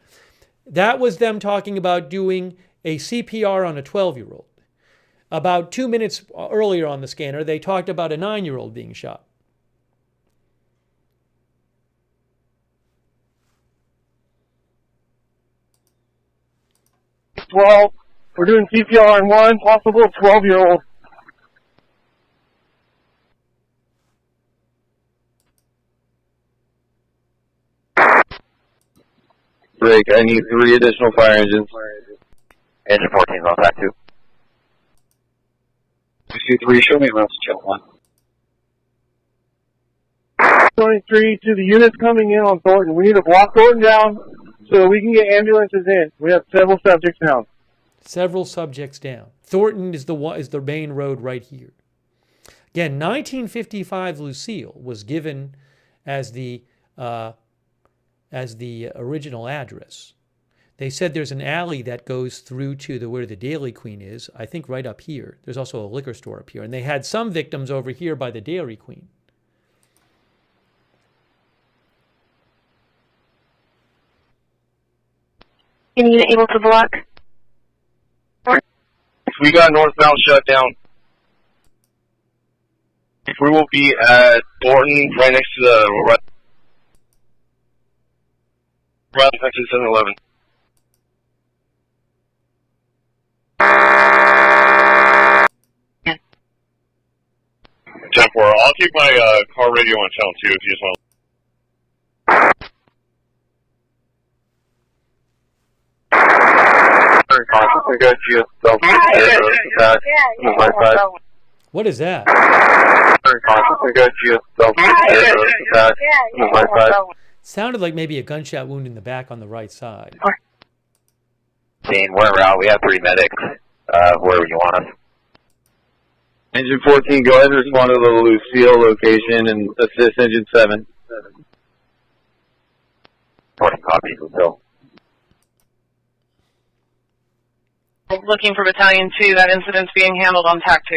That was them talking about doing a CPR on a 12-year-old. About 2 minutes earlier on the scanner, they talked about a 9-year-old being shot. Well, we're doing CPR on 1 possible 12-year-old. Break, I need 3 additional fire engines. Engine 14 is on track 2. 2-3, show me routes to channel 1. 23 to the units coming in on Thornton. We need to block Thornton down so we can get ambulances in. We have several subjects down. Several subjects down. Thornton is the main road right here. Again, 1955 Lucille was given as the original address. They said there's an alley that goes through to where the Dairy Queen is, I think right up here. There's also a liquor store up here. And they had some victims over here by the Dairy Queen. Any unit able to block? We got northbound shut down. We will be at Thornton, right next to the right next to 7-Eleven. 10-4. I'll keep my car radio on channel 2 if you just want. What is that? Sounded like maybe a gunshot wound in the back on the right side. Scene, we're en route. We have 3 medics. Wherever you want us. Engine 14, go ahead and respond to the Lucille location and assist Engine 7. 14 copies, Lucille. Looking for Battalion 2. That incident's being handled on TAC 2.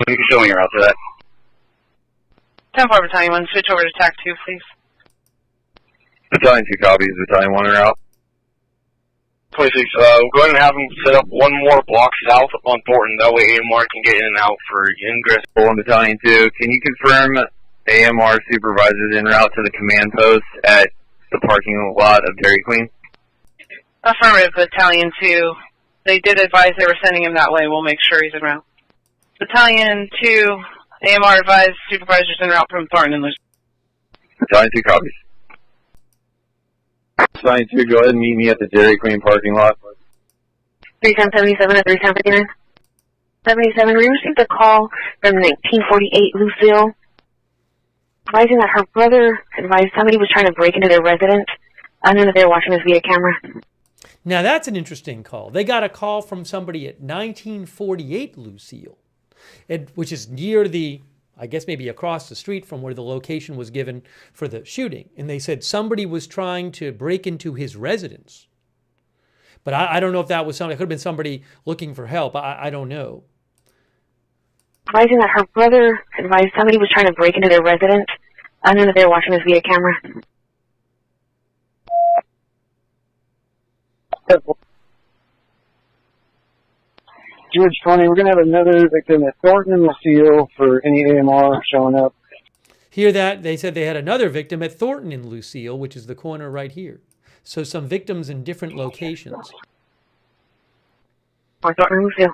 You can show me your route for that. 10-4 Battalion 1. Switch over to TAC 2, please. Battalion 2 copies. Battalion 1 en route. 26. We'll go ahead and have them set up one more block south on Thornton. That way AMR can get in and out for ingress. 1 Battalion 2, can you confirm AMR supervisors en route to the command post at the parking lot of Dairy Queen? Affirmative, Battalion 2. They did advise they were sending him that way. We'll make sure he's en route. Battalion 2, AMR advised supervisors en route from Thornton and Lucille. Battalion 2 copies. Battalion 2, go ahead and meet me at the Dairy Queen parking lot. 3777 and 3759. 77, we received a call from 1948 Lucille, advising that her brother advised somebody was trying to break into their residence. I know that they're watching this via camera. Now that's an interesting call. They got a call from somebody at 1948 Lucille, which is near the, I guess maybe across the street from where the location was given for the shooting. And they said somebody was trying to break into his residence. But I don't know if that was somebody, it could have been somebody looking for help. I don't know. Advising that her brother advised somebody was trying to break into their residence. I know that they're watching this via camera. George 20, we're going to have another victim at Thornton and Lucille for any AMR showing up. Hear that? They said they had another victim at Thornton in Lucille, which is the corner right here. So some victims in different locations. Thornton and Lucille.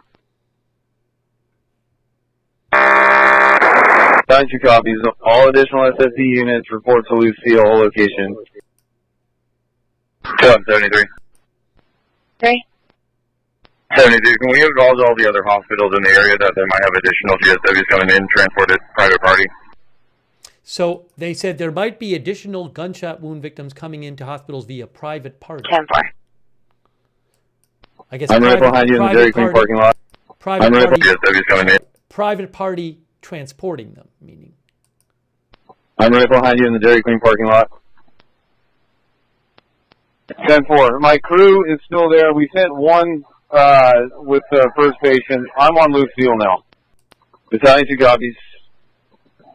92 copies. All additional SSD units report to Lucille location. 73. Okay. 72, can we involve all the other hospitals in the area that they might have additional GSWs coming in, transported private party? So they said there might be additional gunshot wound victims coming into hospitals via private party. 10-4. I guess I'm right behind you in the Dairy Queen parking lot. Private party, GSWs coming in. private party transporting them, meaning. I'm right behind you in the Dairy Queen parking lot. 10-4. My crew is still there. We sent one with the first patient. I'm on Lucille now. Battalion 2 copies.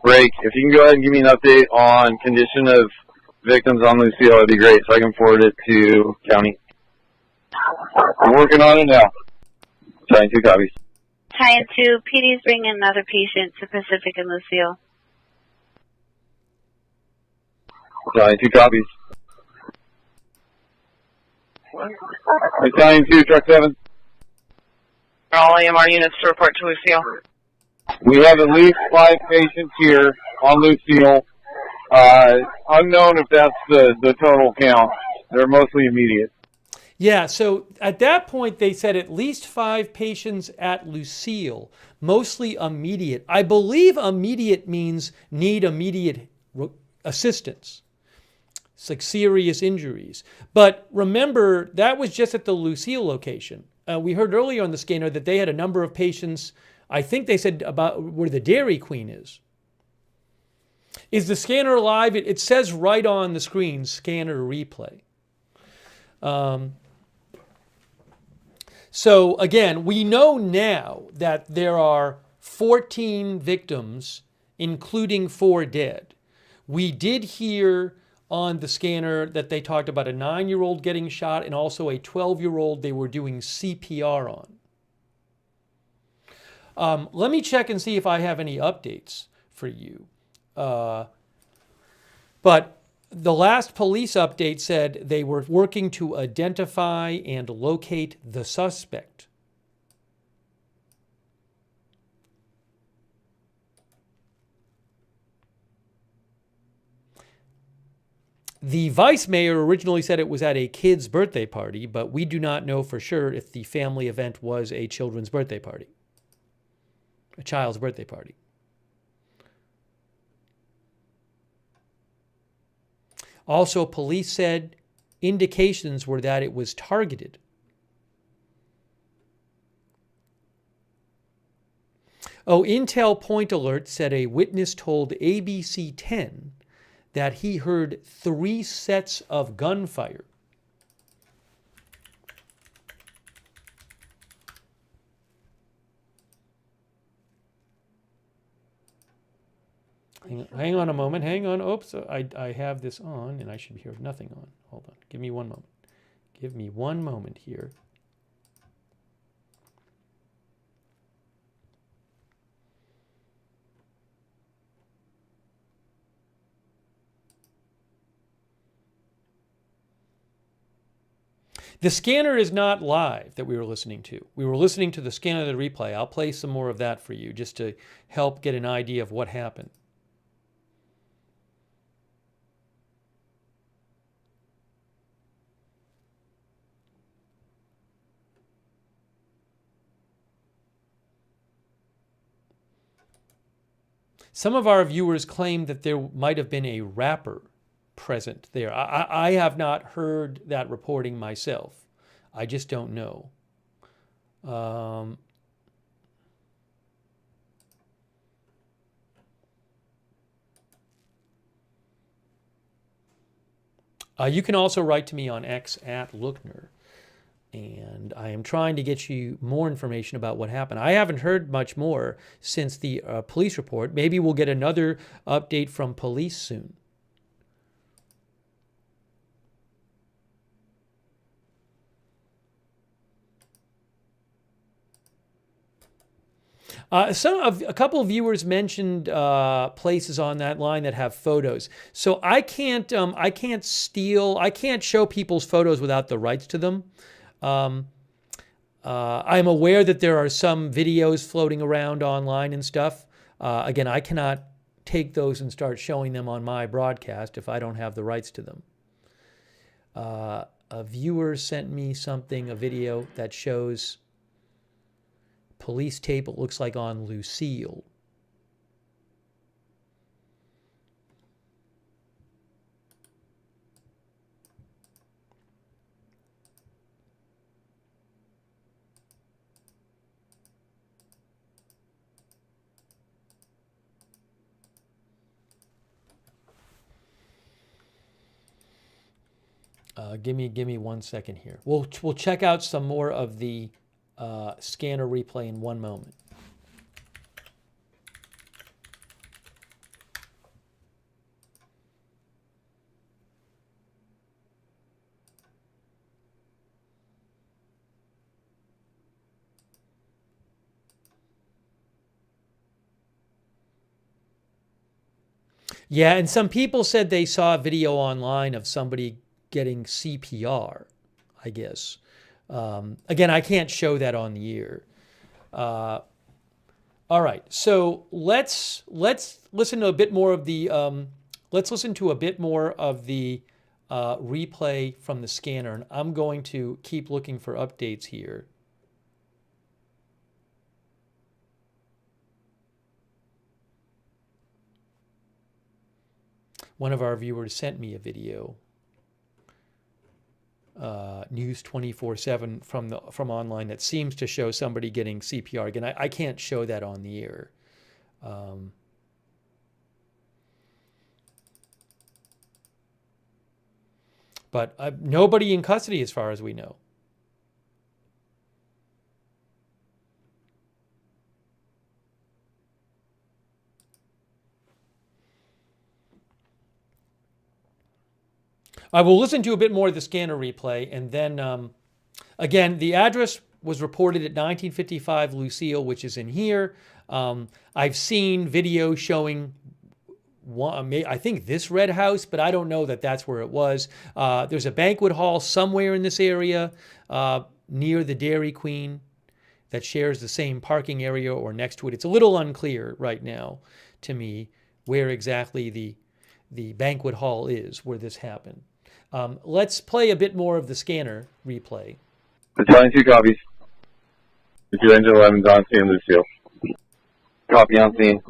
Break. If you can go ahead and give me an update on condition of victims on Lucille, that'd be great, so I can forward it to county. I'm working on it now. Battalion 2 copies. Battalion 2, PD's bringing another patient to Pacific and Lucille. Battalion 2 copies. Battalion 2, truck 7. All AMR units to report to Lucille. We have at least 5 patients here on Lucille. Unknown if that's the total count. They're mostly immediate. Yeah, so at that point they said at least 5 patients at Lucille, mostly immediate. I believe immediate means need immediate assistance. It's like serious injuries. But remember, that was just at the Lucille location. We heard earlier on the scanner that they had a number of patients, I think they said about where the Dairy Queen is. Is the scanner live? It says right on the screen, scanner replay. So again, we know now that there are 14 victims, including 4 dead. We did hear on the scanner that they talked about a 9-year-old getting shot and also a 12-year-old they were doing CPR on. Let me check and see if I have any updates for you. But the last police update said they were working to identify and locate the suspect. The vice mayor originally said it was at a kid's birthday party, but we do not know for sure if the family event was a children's birthday party, a child's birthday party. Also, police said indications were that it was targeted. Oh, Intel Point Alert said a witness told ABC 10 that he heard 3 sets of gunfire. Hang on a moment. Hang on. Oops, I have this on and I should hear nothing on. Hold on. Give me one moment. Give me one moment here. The scanner is not live that we were listening to. We were listening to the scanner of the replay. I'll play some more of that for you just to help get an idea of what happened. Some of our viewers claim that there might have been a rapper present there. I have not heard that reporting myself. I just don't know. You can also write to me on X at Lookner. And I am trying to get you more information about what happened. I haven't heard much more since the police report. Maybe we'll get another update from police soon. A couple of viewers mentioned places on that line that have photos. So I can't show people's photos without the rights to them. I'm aware that there are some videos floating around online and stuff. Again, I cannot take those and start showing them on my broadcast if I don't have the rights to them. A viewer sent me a video that shows police tape, it looks like on Lucille. Give me 1 second here. We'll check out some more of the scanner replay in one moment. Yeah, and some people said they saw a video online of somebody getting CPR, I guess. Again, I can't show that on the air. All right, so let's listen to a bit more of the replay from the scanner, and I'm going to keep looking for updates here. One of our viewers sent me a video. News 24/7 from online that seems to show somebody getting CPR. Again, I can't show that on the air. But nobody in custody as far as we know. I will listen to a bit more of the scanner replay, and then, again, the address was reported at 1955 Lucille, which is in here. I've seen video showing, I think this red house, but I don't know that that's where it was. There's a banquet hall somewhere in this area near the Dairy Queen that shares the same parking area or next to it. It's a little unclear right now to me where exactly the banquet hall is where this happened. Let's play a bit more of the scanner replay. Battalion 2 copies. If your engine 11's on scene, Lucille. Copy on scene.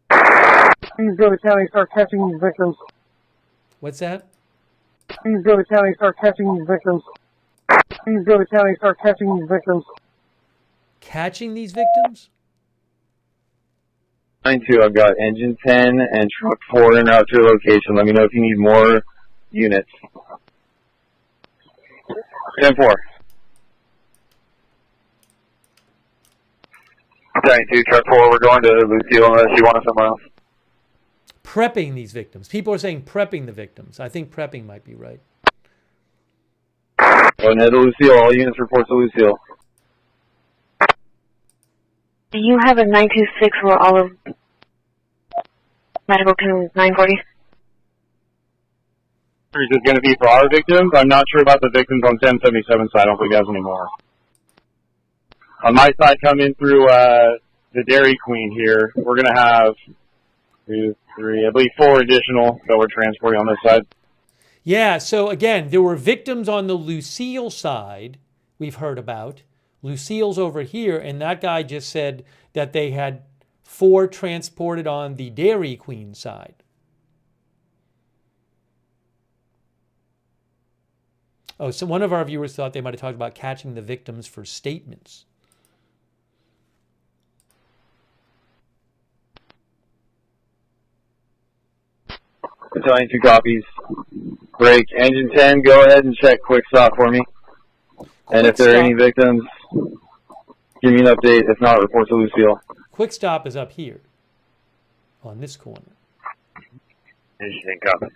Please go to county, start catching these victims. What's that? Please go to county, start catching these victims. Please go to county, start catching these victims. Catching these victims? 9-2, I've got engine 10 and truck 4 en route to the location. Let me know if you need more units. 10-4. Battalion 2, truck 4, we're going to Lucille unless you want us somewhere else. Prepping these victims. People are saying prepping the victims. I think prepping might be right. Going ahead to Lucille. All units report to Lucille. Do you have a 926 where all of medical can 940? Is it going to be for our victims? I'm not sure about the victims on 1077 side. I don't think he has any more. On my side, coming through the Dairy Queen here, we're going to have 2, 3, I believe 4 additional that we're transporting on this side. Yeah, so again, there were victims on the Lucille side we've heard about. Lucille's over here, and that guy just said that they had 4 transported on the Dairy Queen side. Oh, so one of our viewers thought they might have talked about catching the victims for statements. Battalion 2 copies. Break. Engine 10, go ahead and check quick stop for me. And if there are any victims, give me an update. If not, report to Lucille. Quick stop is up here on this corner. Engine 10 copies.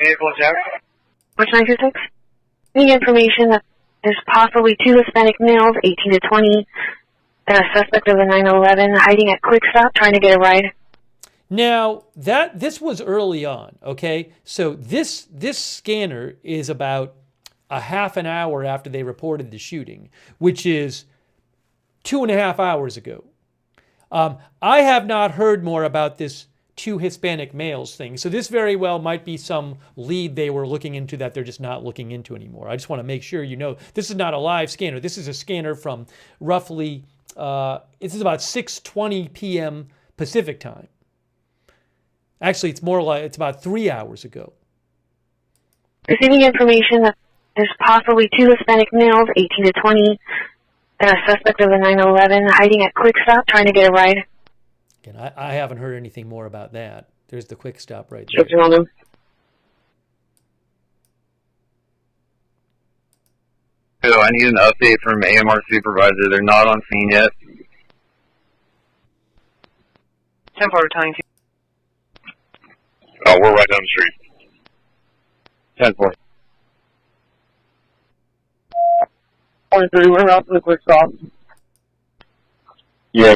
Vehicle Jack. Which 926? Any information that there's possibly 2 Hispanic males, 18 to 20, that are suspect of a 911 hiding at Quick Stop trying to get a ride? Now, this was early on, okay? So this scanner is about a half an hour after they reported the shooting, which is 2.5 hours ago. I have not heard more about this 2 Hispanic males thing. So this very well might be some lead they were looking into that they're just not looking into anymore. I just want to make sure you know this is not a live scanner. This is a scanner from roughly, this is about 6:20 p.m. Pacific time. Actually, it's more like, it's about 3 hours ago. Receiving information that there's possibly 2 Hispanic males, 18 to 20, that are suspect of a 911 hiding at Quick Stop trying to get a ride. Again, I haven't heard anything more about that. There's the Quick Stop right there. Checking on them. So I need an update from AMR supervisor. They're not on scene yet. 10-4, Battalion 2. Oh, we're right down the street. 10-4. 23, we're out to the Quick Stop. Yeah,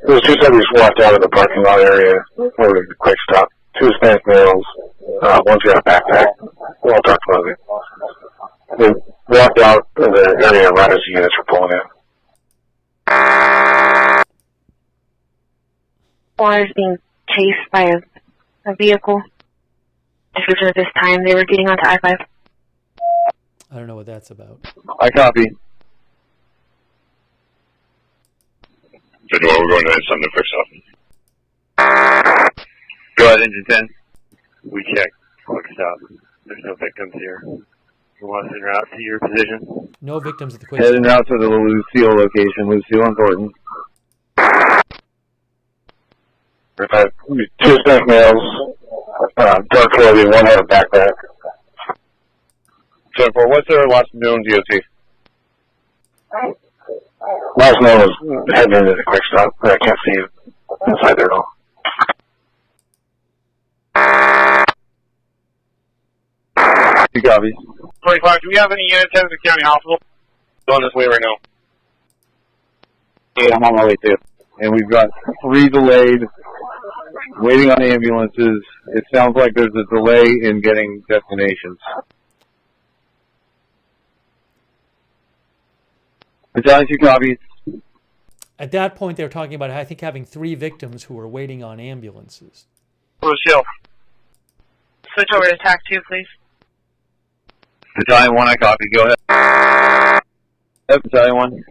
those 2 subjects walked out of the parking lot area for the Quick Stop. 2 Hispanic males, one's got a backpack. We'll all talk about it. They walked out of the area right as the units were pulling in. One is being chased by a vehicle. Description at this time, they were getting onto I-5. I don't know what that's about. I copy. We're going to send the Quick Stop. Go ahead, Engine 10. We checked. Quick Stop. There's no victims here. You want us en route to your position? No victims at the Quick Head Stop. en route to the Lucille location. Lucille and Thornton. We've had 2 Hispanic males, dark clothing, one had a backpack. 10-4, what's their last known DOT? Last known was heading into the quick stop, but I can't see inside there at all. You copy. 25, do we have any units at the county hospital? On this way right now. Yeah, I'm on my way too. And we've got 3 delayed, waiting on ambulances. It sounds like there's a delay in getting destinations. Battalion 2 copies. At that point, they were talking about, I think, having 3 victims who were waiting on ambulances. Lucille. Switch over to TAC 2, please. Battalion 1, I copy. Go ahead. Battalion 1.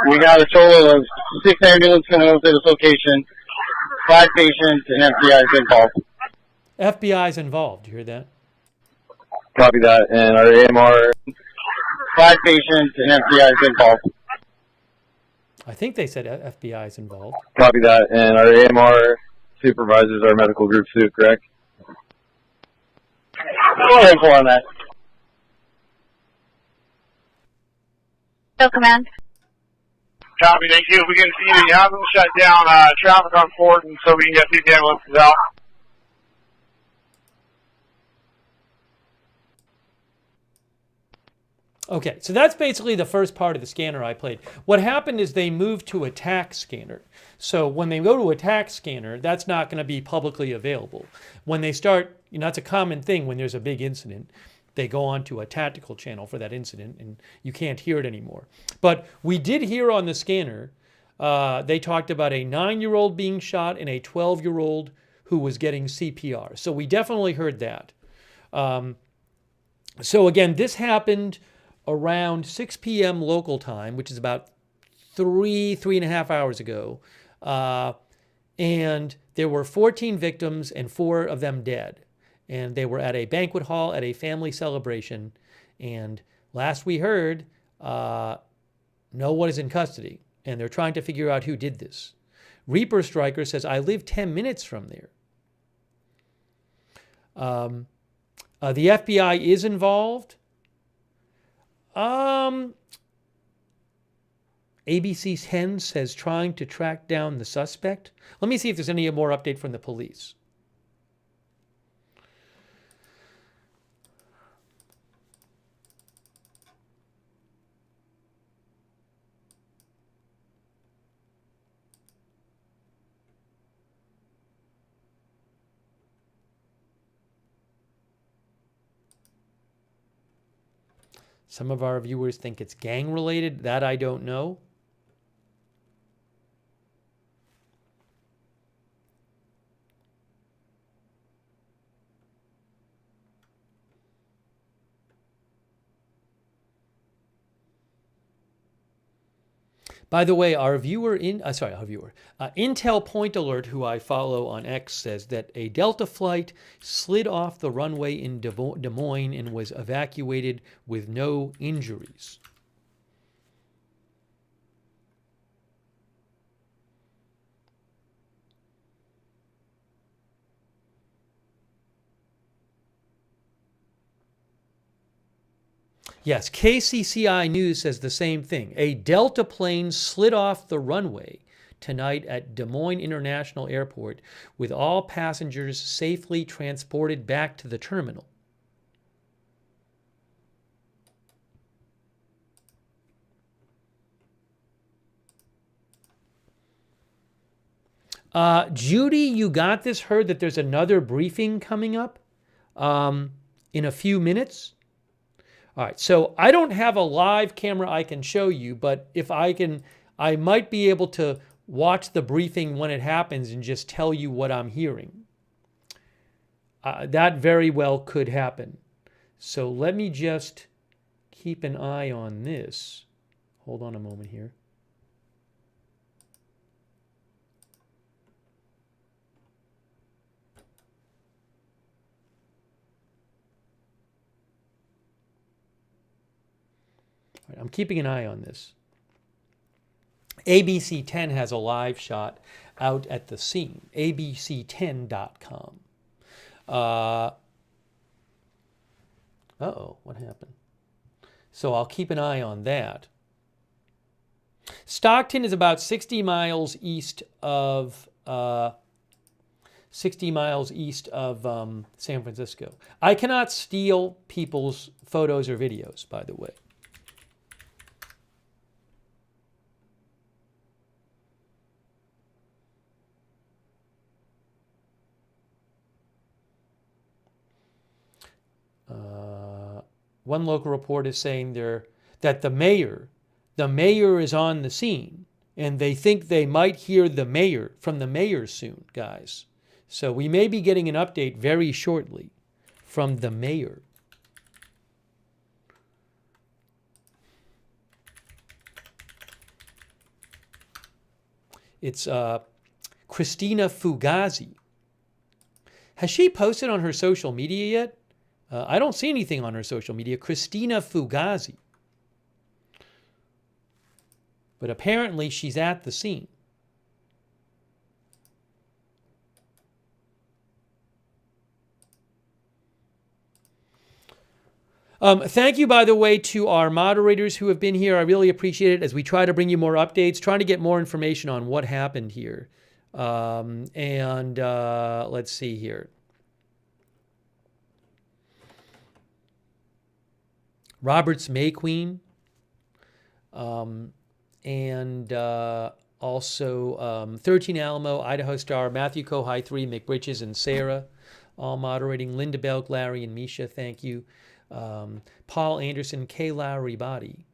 We got a total of 6 ambulances coming over to this location, 5 patients, and FBI is involved. FBI's involved. You hear that? Copy that. And our AMR. 5 patients, and FBI is involved. I think they said FBI's involved. Copy that. And our AMR supervisors are medical group suit, correct? More info on that. Still command. Copy, thank you. If we can see you have them shut down traffic on 4th and so we can get the ambulances out. Okay, so that's basically the first part of the scanner I played. What happened is they moved to a TAC scanner. So when they go to a TAC scanner, that's not going to be publicly available. When they start, that's a common thing when there's a big incident. They go on to a tactical channel for that incident, and you can't hear it anymore. But we did hear on the scanner, they talked about a 9-year-old being shot and a 12-year-old who was getting CPR. So we definitely heard that. So again, this happened around 6 p.m. local time, which is about 3.5 hours ago. And there were 14 victims and 4 of them dead. And they were at a banquet hall at a family celebration. And last we heard, no one is in custody. And they're trying to figure out who did this. Reaper Striker says, I live 10 minutes from there. The FBI is involved. ABC 10 says trying to track down the suspect. Let me see if there's any more update from the police. Some of our viewers think it's gang-related. That I don't know. By the way, our viewer Intel Point Alert, who I follow on X, says that a Delta flight slid off the runway in Des Moines and was evacuated with no injuries. Yes, KCCI News says the same thing. A Delta plane slid off the runway tonight at Des Moines International Airport with all passengers safely transported back to the terminal. Judy, you got this? Heard that there's another briefing coming up in a few minutes? All right, so I don't have a live camera I can show you, but if I might be able to watch the briefing when it happens and just tell you what I'm hearing. That very well could happen. So let me just keep an eye on this. Hold on a moment here. I'm keeping an eye on this. ABC 10 has a live shot. out at the scene. abc10.com. Uh-oh, what happened? So I'll keep an eye on that. Stockton is about 60 miles east of San Francisco. I cannot steal people's photos or videos, by the way. One local report is saying that the mayor is on the scene, and they think they might hear from the mayor soon, guys. So we may be getting an update very shortly from the mayor. It's Christina Fugazi. Has she posted on her social media yet? I don't see anything on her social media. Christina Fugazi. But apparently she's at the scene. Thank you, by the way, to our moderators who have been here. I really appreciate it as we try to bring you more updates, trying to get more information on what happened here. Let's see here. Roberts May Queen, also 13 Alamo, Idaho Star, Matthew Kohai 3, McBritches, and Sarah, all moderating. Linda Belk, Larry, and Misha, thank you. Paul Anderson, K. Lowry Body,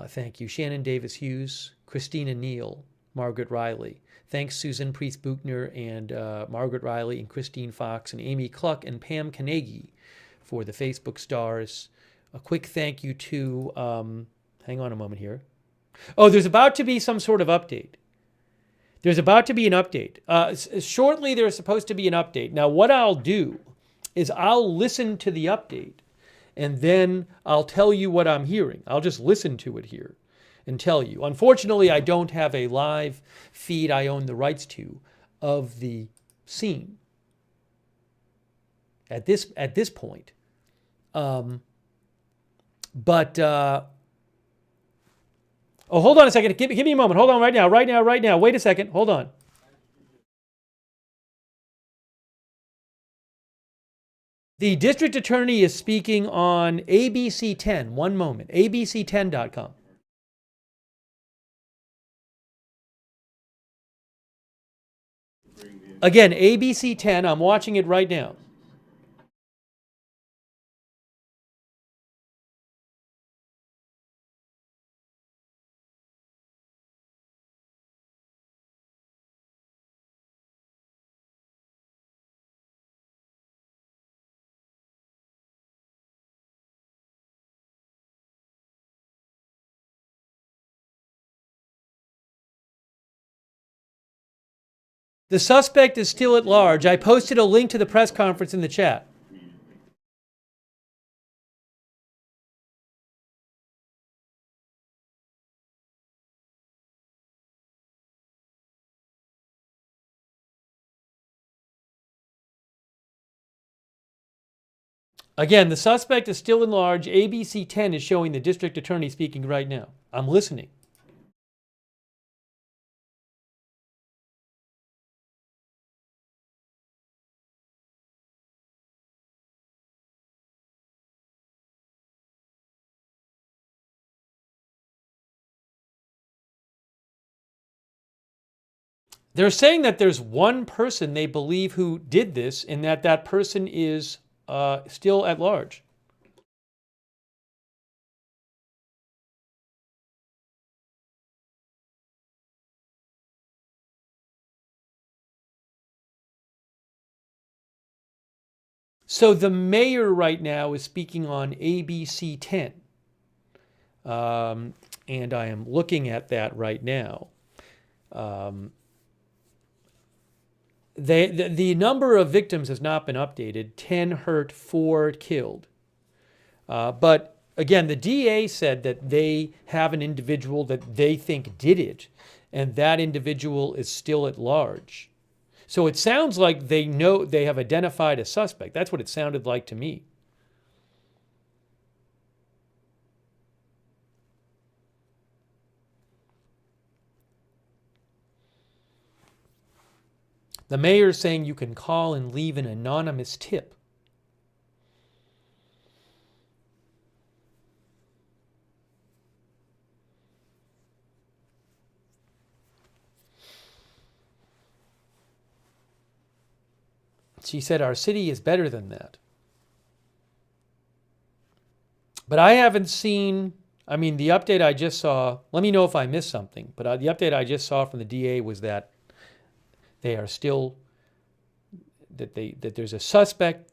thank you. Shannon Davis Hughes, Christina Neal, Margaret Riley. Thanks Susan Priest Buchner and Margaret Riley and Christine Fox and Amy Cluck and Pam Carnegie for the Facebook stars. A quick thank you to, hang on a moment here. Oh, there's about to be some sort of update. There's about to be an update. Shortly, there's supposed to be an update. Now, what I'll do is I'll listen to the update, and then I'll tell you what I'm hearing. I'll just listen to it here and tell you. Unfortunately, I don't have a live feed I own the rights to of the scene at this point. Oh, hold on a second. Give me a moment. Hold on right now. Wait a second. Hold on. The district attorney is speaking on ABC 10. One moment. abc10.com. Again, ABC 10. I'm watching it right now. The suspect is still at large. I posted a link to the press conference in the chat. Again, the suspect is still in large. ABC 10 is showing the district attorney speaking right now. I'm listening. They're saying that there's one person they believe who did this and that person is still at large. So the mayor right now is speaking on ABC 10. And I am looking at that right now. The number of victims has not been updated. 10 hurt, 4 killed. But again, the DA said that they have an individual that they think did it, and that individual is still at large. So it sounds like they know they have identified a suspect. That's what it sounded like to me. The mayor is saying you can call and leave an anonymous tip. She said our city is better than that. But I haven't seen, I mean, the update I just saw, let me know if I missed something, but the update I just saw from the DA was that they are still, that there's a suspect,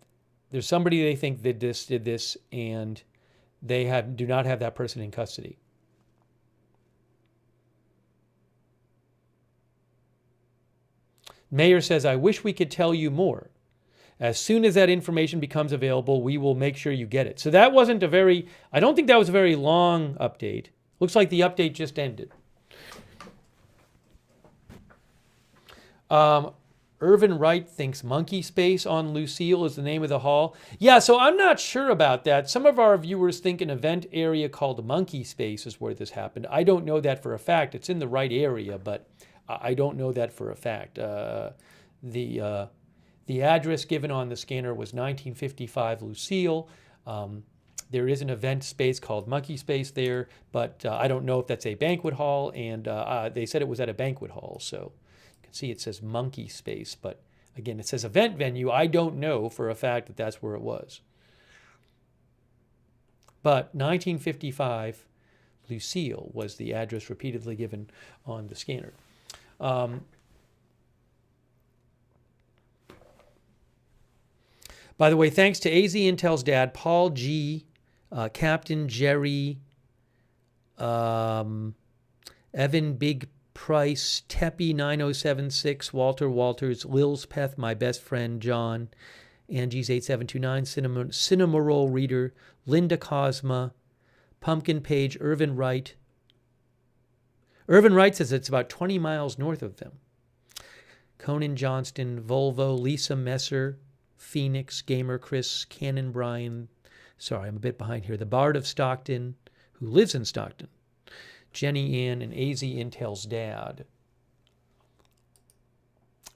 there's somebody they think did this, and they do not have that person in custody. Mayor says, I wish we could tell you more. As soon as that information becomes available, we will make sure you get it. So that wasn't I don't think that was a very long update. Looks like the update just ended. Irvin Wright thinks Monkey Space on Lucille is the name of the hall. Yeah, so I'm not sure about that. Some of our viewers think an event area called Monkey Space is where this happened. I don't know that for a fact. It's in the right area, but I don't know that for a fact. The address given on the scanner was 1955 Lucille. There is an event space called Monkey Space there, but I don't know if that's a banquet hall, and they said it was at a banquet hall, so you can see it says Monkey Space, but again, it says event venue. I don't know for a fact that that's where it was. But 1955 Lucille was the address repeatedly given on the scanner. By the way, thanks to AZ Intel's dad, Paul G., Captain Jerry, Evan Big Price, Teppy 9076, Walter Walters, Lil's Peth, my best friend, John, Angie's 8729, Cinema Roll Reader, Linda Cosma, Pumpkin Page, Irvin Wright. Irvin Wright says it's about 20 miles north of them. Conan Johnston, Volvo, Lisa Messer, Phoenix, Gamer Chris, Cannon Brian, sorry, I'm a bit behind here, the Bard of Stockton, who lives in Stockton, Jenny Ann, and AZ Intel's dad,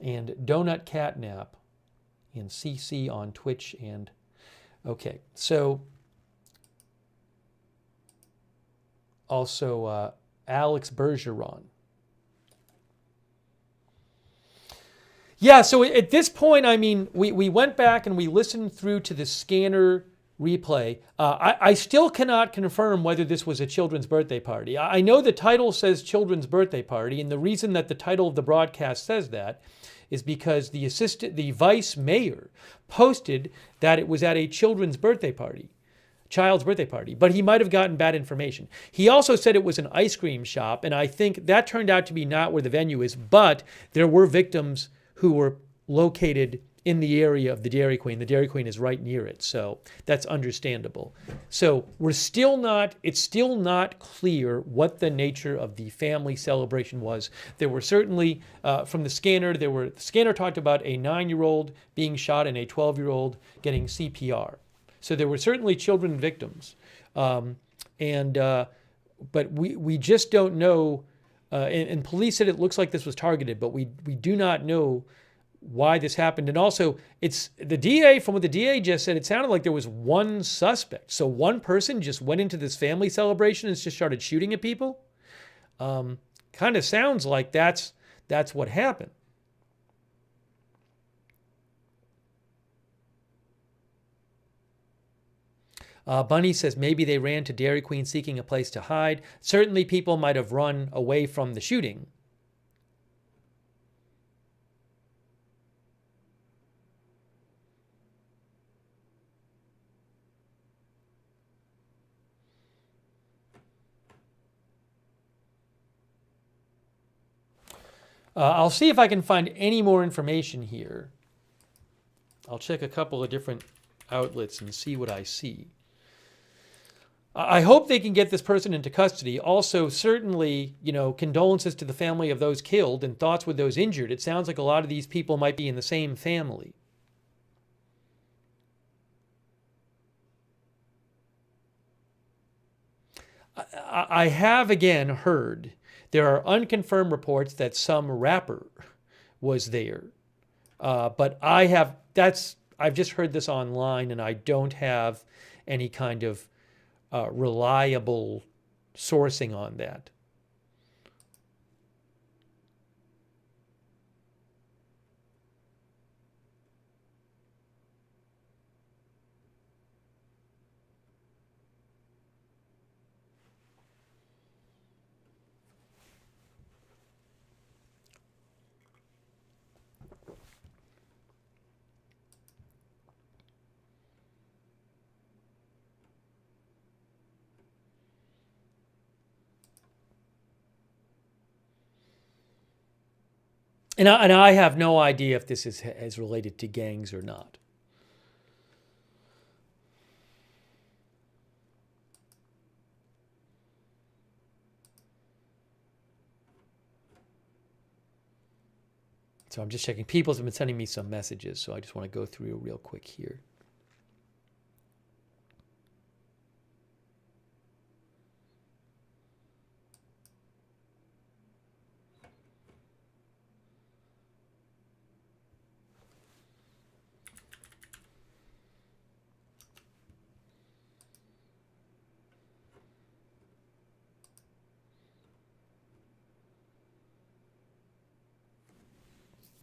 and Donut Catnap, and CC on Twitch, and, okay, so, also Alex Bergeron. Yeah, so at this point, I mean, we went back and we listened through to the scanner replay. I still cannot confirm whether this was a children's birthday party. I know the title says children's birthday party, and the reason that the title of the broadcast says that is because the vice mayor posted that it was at a children's birthday party, child's birthday party, but he might have gotten bad information. He also said it was an ice cream shop, and I think that turned out to be not where the venue is, but there were victims who were located in the area of the Dairy Queen. The Dairy Queen is right near it, so that's understandable. So it's still not clear what the nature of the family celebration was. There were certainly, from the scanner, the scanner talked about a 9-year-old being shot and a 12-year-old getting CPR. So there were certainly children victims. But we just don't know. And police said it looks like this was targeted, but we do not know why this happened. And also, it's the DA, from what the DA just said, it sounded like there was one suspect. So one person just went into this family celebration and just started shooting at people. Kind of sounds like that's what happened. Bunny says maybe they ran to Dairy Queen seeking a place to hide. Certainly people might have run away from the shooting. I'll see if I can find any more information here. I'll check a couple of different outlets and see what I see. I hope they can get this person into custody. Also, certainly, condolences to the family of those killed and thoughts with those injured. It sounds like a lot of these people might be in the same family. I have again heard there are unconfirmed reports that some rapper was there, but I've just heard this online, and I don't have any kind of reliable sourcing on that. And I have no idea if this is related to gangs or not. So I'm just checking. People have been sending me some messages, so I just want to go through real quick here.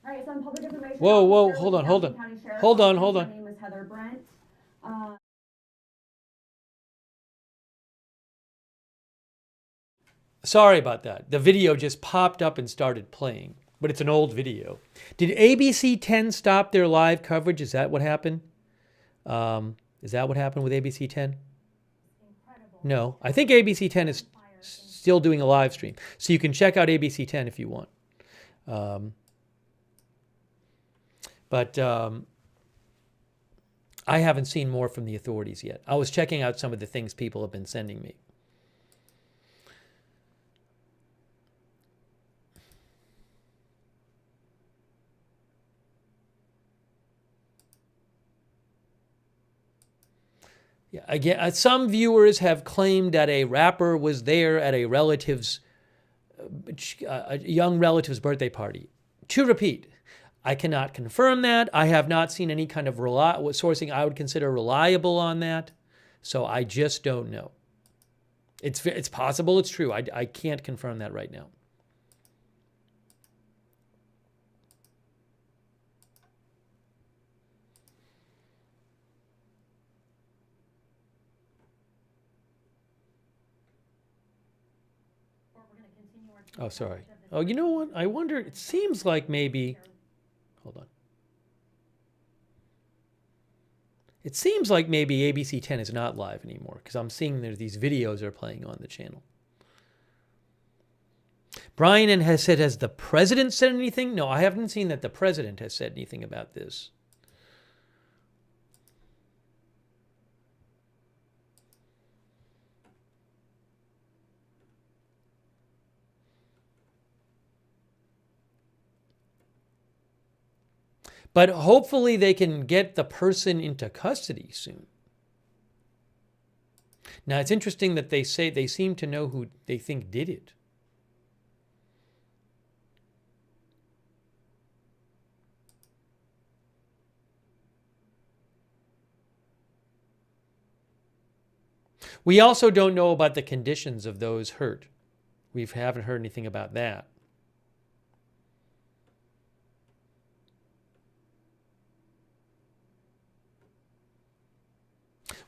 All right, so on public information. Whoa, hold on. My name is Heather Brent. Sorry about that. The video just popped up and started playing, but it's an old video. Did ABC 10 stop their live coverage? Is that what happened? Is that what happened with ABC 10? No, I think ABC 10 is still doing a live stream. So you can check out ABC 10 if you want. But I haven't seen more from the authorities yet. I was checking out some of the things people have been sending me. Yeah, again, some viewers have claimed that a rapper was there at a young relative's birthday party. To repeat, I cannot confirm that. I have not seen any kind of sourcing I would consider reliable on that. So I just don't know. It's possible it's true. I can't confirm that right now. Oh, sorry. Oh, you know what? I wonder, it seems like maybe, hold on. It seems like maybe ABC 10 is not live anymore because I'm seeing these videos are playing on the channel. Brian has said, has the president said anything? No, I haven't seen that the president has said anything about this. But hopefully they can get the person into custody soon. Now, it's interesting that they say they seem to know who they think did it. We also don't know about the conditions of those hurt. We haven't heard anything about that.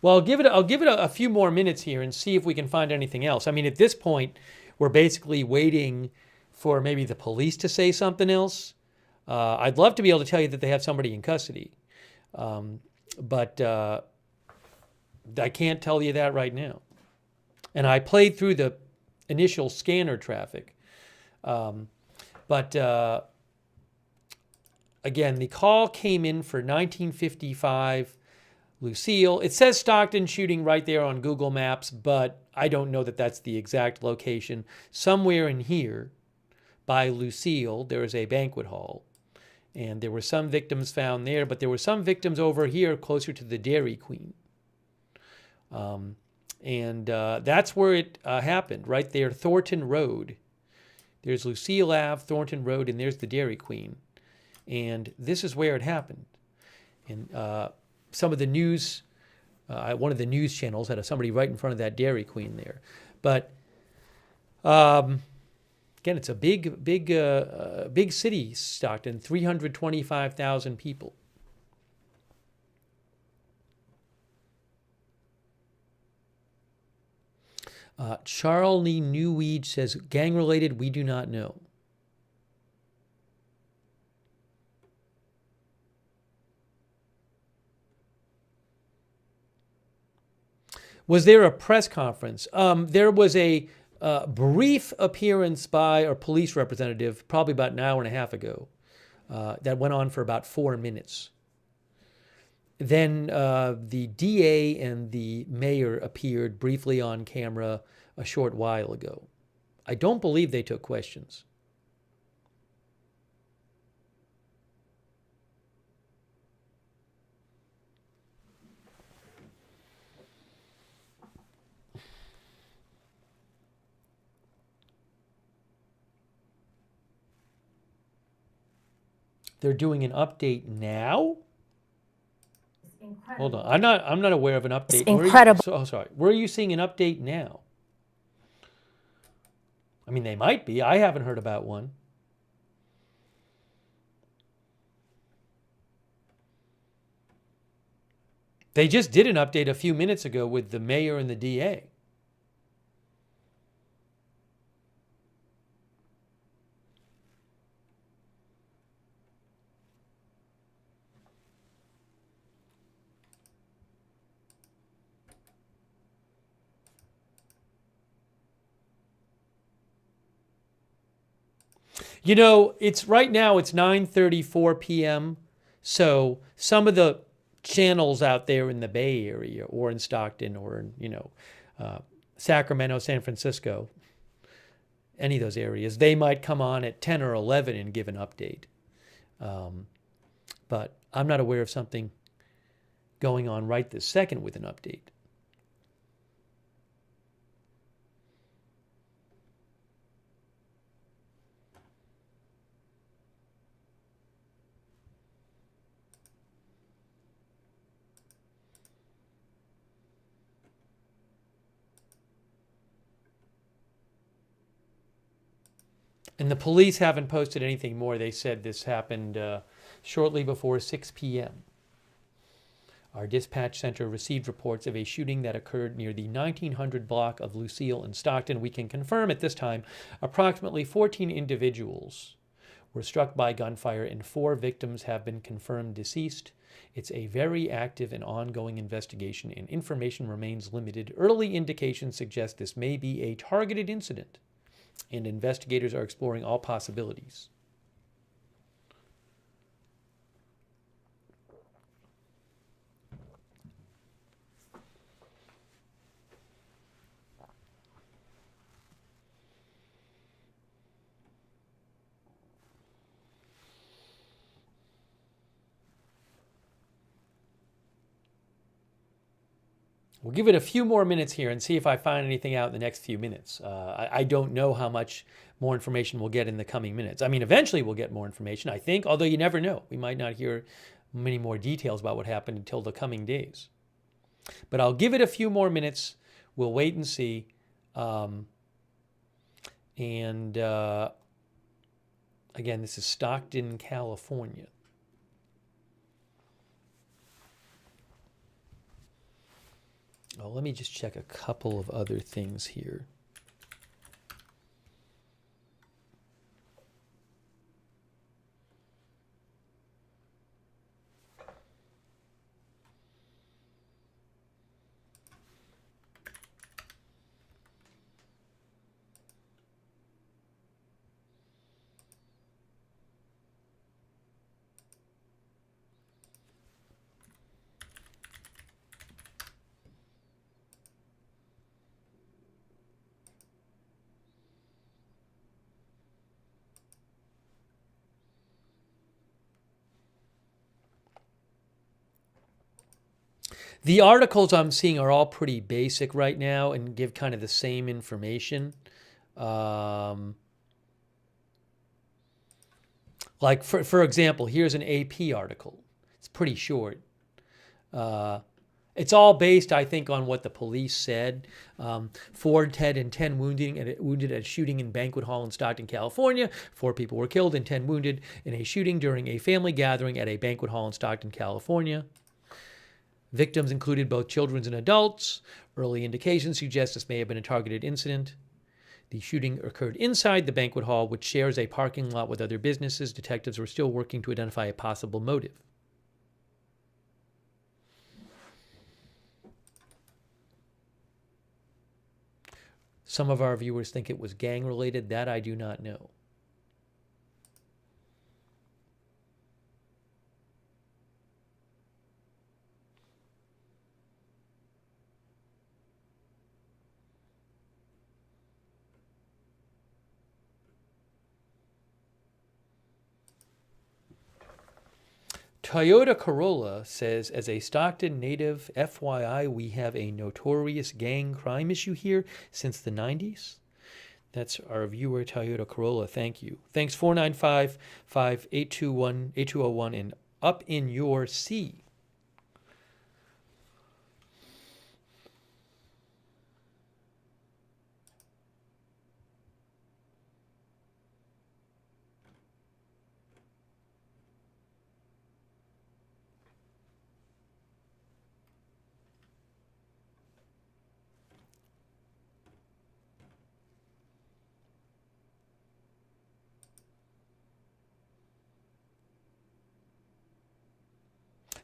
Well, I'll give it a few more minutes here and see if we can find anything else. I mean, at this point, we're basically waiting for maybe the police to say something else. I'd love to be able to tell you that they have somebody in custody, but I can't tell you that right now. And I played through the initial scanner traffic, but again, the call came in for 1955. Lucille. It says Stockton shooting right there on Google Maps, but I don't know that that's the exact location. Somewhere in here by Lucille, there is a banquet hall. And there were some victims found there, but there were some victims over here closer to the Dairy Queen. That's where it happened, right there, Thornton Road. There's Lucille Ave, Thornton Road, and there's the Dairy Queen. And this is where it happened. And some of the news, one of the news channels had somebody right in front of that Dairy Queen there. But again, it's a big city, Stockton, 325,000 people. Charlie Newweed says, gang-related, we do not know. Was there a press conference? There was a brief appearance by a police representative, probably about an hour and a half ago, that went on for about 4 minutes. Then the DA and the mayor appeared briefly on camera a short while ago. I don't believe they took questions. They're doing an update now? Hold on. I'm not aware of an update. It's incredible. Sorry. Where are you seeing an update now? I mean, they might be. I haven't heard about one. They just did an update a few minutes ago with the mayor and the DA. You know, it's right now it's 9:34 p.m. So some of the channels out there in the Bay Area or in Stockton or in, Sacramento, San Francisco, any of those areas, they might come on at 10 or 11 and give an update. But I'm not aware of something going on right this second with an update. And the police haven't posted anything more. They said this happened shortly before 6 p.m. Our dispatch center received reports of a shooting that occurred near the 1900 block of Lucille and Stockton. We can confirm at this time approximately 14 individuals were struck by gunfire and 4 victims have been confirmed deceased. It's a very active and ongoing investigation and information remains limited. Early indications suggest this may be a targeted incident, and investigators are exploring all possibilities. We'll give it a few more minutes here and see if I find anything out in the next few minutes. I don't know how much more information we'll get in the coming minutes. I mean, eventually we'll get more information, I think, although you never know. We might not hear many more details about what happened until the coming days. But I'll give it a few more minutes. We'll wait and see. Again, this is Stockton, California. Oh, let me just check a couple of other things here. The articles I'm seeing are all pretty basic right now and give kind of the same information. Like, for example, here's an AP article. It's pretty short. It's all based, I think, on what the police said. 4 dead and 10 wounded at a shooting in banquet hall in Stockton, California. 4 people were killed and 10 wounded in a shooting during a family gathering at a banquet hall in Stockton, California. Victims included both children and adults. Early indications suggest this may have been a targeted incident. The shooting occurred inside the banquet hall, which shares a parking lot with other businesses. Detectives were still working to identify a possible motive. Some of our viewers think it was gang-related. That I do not know. Toyota Corolla says, as a Stockton native, FYI, we have a notorious gang crime issue here since the 90s. That's our viewer, Toyota Corolla. Thank you. Thanks, 495-5-821-8201 and Up in Your Sea.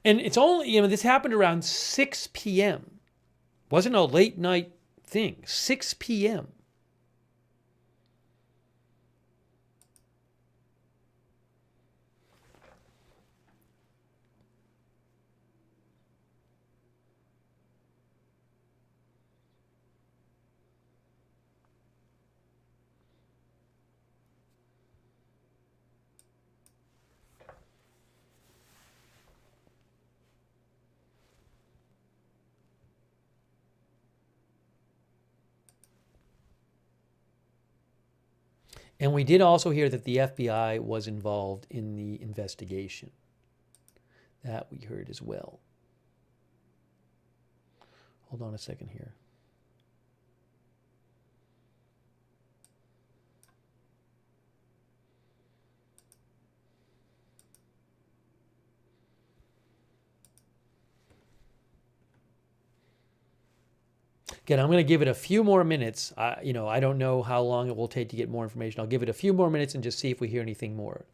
And it's only, this happened around 6 p.m. Wasn't a late night thing. 6 p.m. And we did also hear that the FBI was involved in the investigation. That we heard as well. Hold on a second here. Again, I'm going to give it a few more minutes. I don't know how long it will take to get more information. I'll give it a few more minutes and just see if we hear anything more.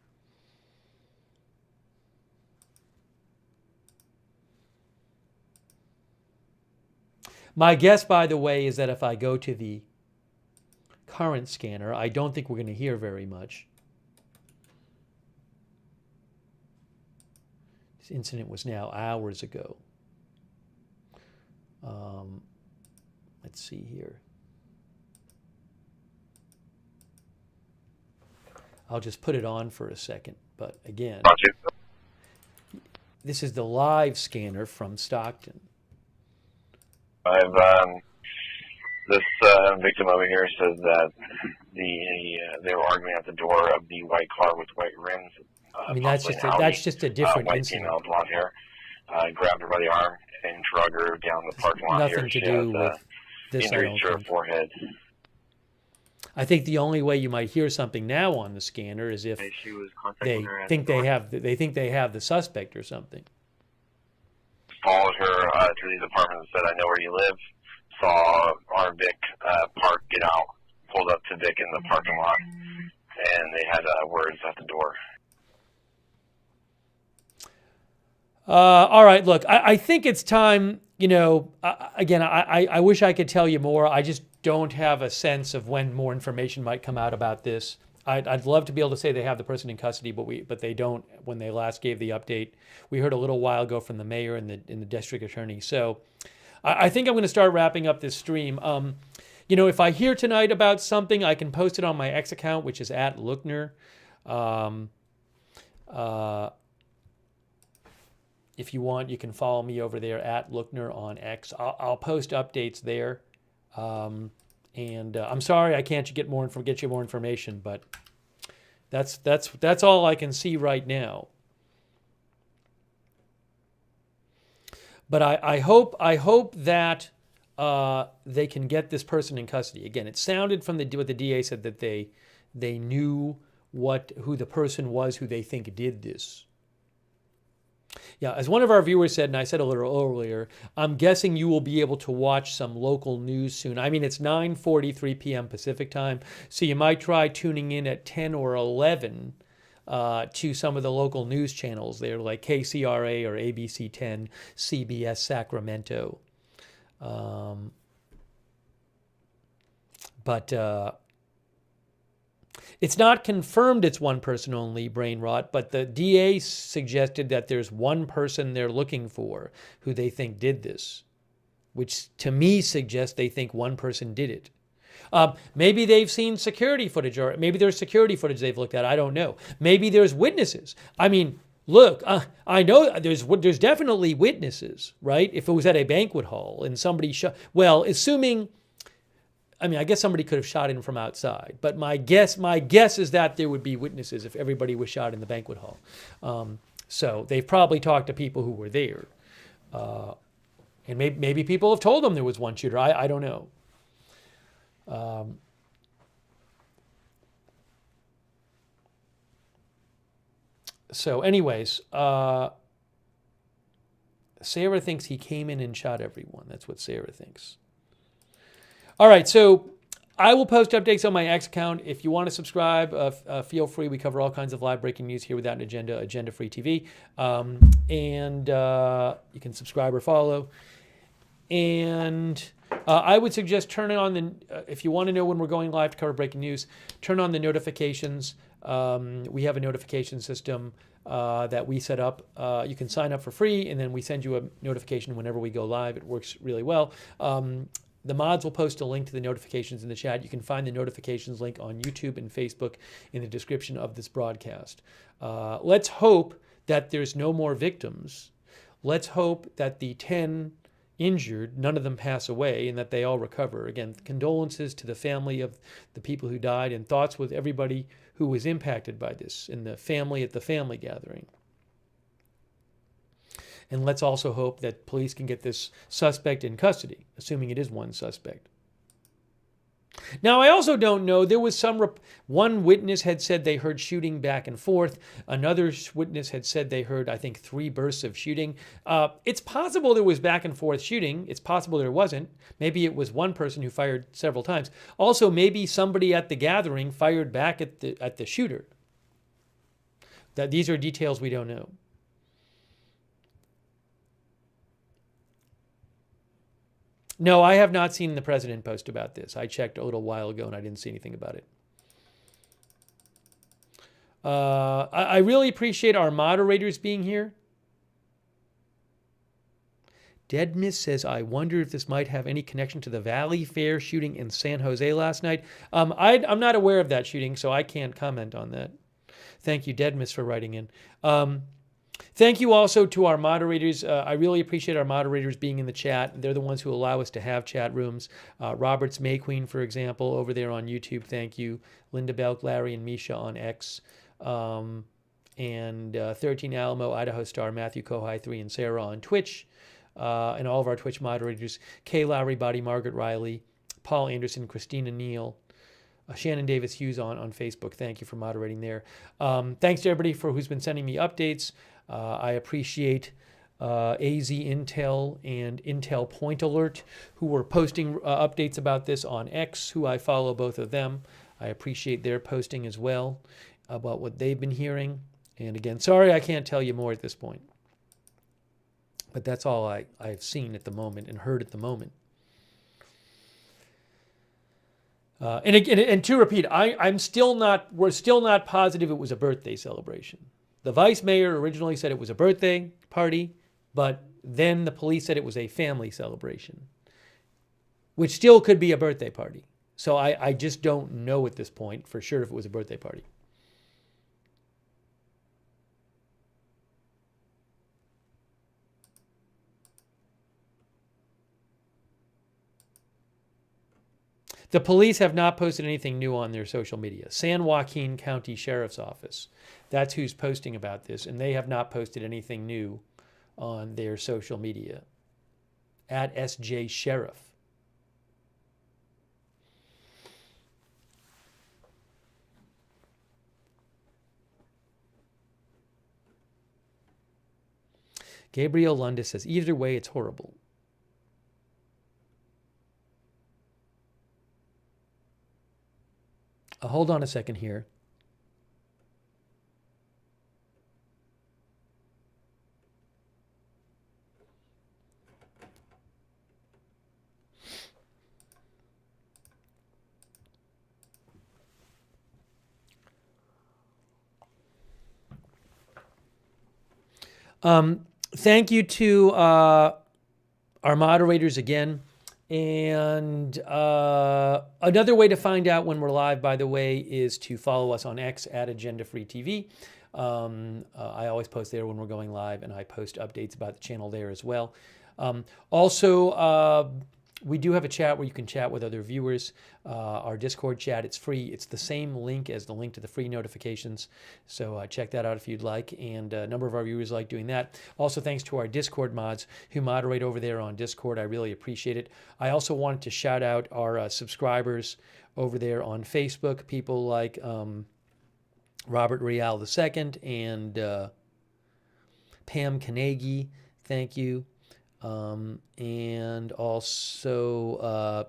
My guess, by the way, is that if I go to the current scanner, I don't think we're going to hear very much. This incident was now hours ago. Let's see here. I'll just put it on for a second. But again, this is the live scanner from Stockton. This victim over here says that they were arguing at the door of the white car with white rims. That's just a different white incident. Female, blonde hair, grabbed her by the arm and drug her down the parking lot. Nothing to do with this, injuries to her forehead. I think the only way you might hear something now on the scanner is if they think they have the suspect or something. Followed her to these apartments and said, "I know where you live." Saw our Vic park, get out, pulled up to Vic in the parking lot, and they had words at the door. All right, look, I think it's time, again, I wish I could tell you more. I just don't have a sense of when more information might come out about this. I'd love to be able to say they have the person in custody, but they don't. When they last gave the update, we heard a little while ago from the mayor and the district attorney. So I think I'm going to start wrapping up this stream. If I hear tonight about something, I can post it on my X account, which is @Lookner. If you want, you can follow me over there at Lookner on X. I'll post updates there. And I'm sorry I can't get you more information, but that's all I can see right now. But I hope that they can get this person in custody. Again, it sounded from what the DA said that they knew who the person was who they think did this. Yeah, as one of our viewers said, and I said a little earlier, I'm guessing you will be able to watch some local news soon. I mean, it's 9:43 p.m. Pacific time, so you might try tuning in at 10 or 11 to some of the local news channels there, like KCRA or ABC 10, CBS Sacramento. But it's not confirmed it's one person only, brain rot, but the DA suggested that there's one person they're looking for who they think did this, which to me suggests they think one person did it. Maybe they've seen security footage, or maybe there's security footage they've looked at. I don't know. Maybe there's witnesses. I mean, look, I know there's definitely witnesses, right? If it was at a banquet hall and somebody shot, well, assuming, I mean, I guess somebody could have shot him from outside, but my guess is that there would be witnesses if everybody was shot in the banquet hall. So they've probably talked to people who were there, and maybe people have told them there was one shooter. I don't know. So anyways, Sarah thinks he came in and shot everyone. That's what Sarah thinks. All right, so I will post updates on my X account. If you want to subscribe, feel free. We cover all kinds of live breaking news here without an agenda, agenda-free TV. And you can subscribe or follow. And I would suggest turning on if you want to know when we're going live to cover breaking news, turn on the notifications. We have a notification system that we set up. You can sign up for free, and then we send you a notification whenever we go live. It works really well. The mods will post a link to the notifications in the chat. You can find the notifications link on YouTube and Facebook in the description of this broadcast. Let's hope that there's no more victims. Let's hope that the 10 injured, none of them pass away, and that they all recover. Again, condolences to the family of the people who died, and thoughts with everybody who was impacted by this, and the family at the family gathering. And let's also hope that police can get this suspect in custody, assuming it is one suspect. Now, I also don't know. There was one witness had said they heard shooting back and forth. Another witness had said they heard, I think, 3 bursts of shooting. It's possible there was back and forth shooting. It's possible there wasn't. Maybe it was one person who fired several times. Also, maybe somebody at the gathering fired back at the shooter. These are details we don't know. No, I have not seen the president post about this. I checked a little while ago and I didn't see anything about it. I really appreciate our moderators being here. Dead Miss says, I wonder if this might have any connection to the Valley Fair shooting in San Jose last night. I'm not aware of that shooting, so I can't comment on that. Thank you, Dead Miss, for writing in. Thank you also to our moderators. I really appreciate our moderators being in the chat. They're the ones who allow us to have chat rooms. Roberts May Queen, for example, over there on YouTube. Thank you. Linda Belk, Larry, and Misha on X. And 13 Alamo, Idaho Star, Matthew Kohai 3, and Sarah on Twitch. And all of our Twitch moderators. Kay Lowry, Body, Margaret Riley, Paul Anderson, Christina Neal. Shannon Davis Hughes on Facebook. Thank you for moderating there. Thanks to everybody who's been sending me updates. I appreciate AZ Intel and Intel Point Alert, who were posting updates about this on X, who I follow both of them. I appreciate their posting as well about what they've been hearing. And again, sorry I can't tell you more at this point. But that's all I've seen at the moment and heard at the moment. And to repeat, we're still not positive it was a birthday celebration. The vice mayor originally said it was a birthday party, but then the police said it was a family celebration, which still could be a birthday party. So I just don't know at this point for sure if it was a birthday party. The police have not posted anything new on their social media. San Joaquin County Sheriff's Office, that's who's posting about this, and they have not posted anything new on their social media. At SJ Sheriff. Gabriel Lundis says, either way, it's horrible. Hold on a second here. Thank you to our moderators again. And another way to find out when we're live, by the way, is to follow us on X at Agenda Free TV. I always post there when we're going live, and I post updates about the channel there as well. Also, we do have a chat where you can chat with other viewers. Our Discord chat, it's free. It's the same link as the link to the free notifications. So check that out if you'd like. And a number of our viewers like doing that. Also, thanks to our Discord mods who moderate over there on Discord. I really appreciate it. I also wanted to shout out our subscribers over there on Facebook. People like Robert Real II and Pam Carnegie. Thank you. And also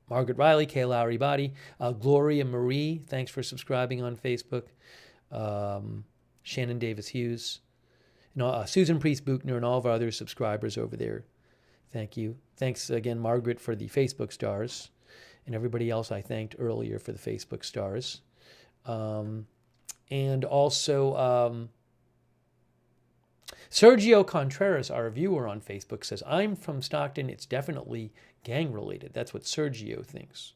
Margaret Riley, Kay Lowry Body, Gloria Marie, thanks for subscribing on Facebook, Shannon Davis Hughes, Susan Priest Buchner, and all of our other subscribers over there. Thank you. Thanks again, Margaret, for the Facebook stars, and everybody else I thanked earlier for the Facebook stars. And also Sergio Contreras, our viewer on Facebook, says, I'm from Stockton. It's definitely gang-related. That's what Sergio thinks.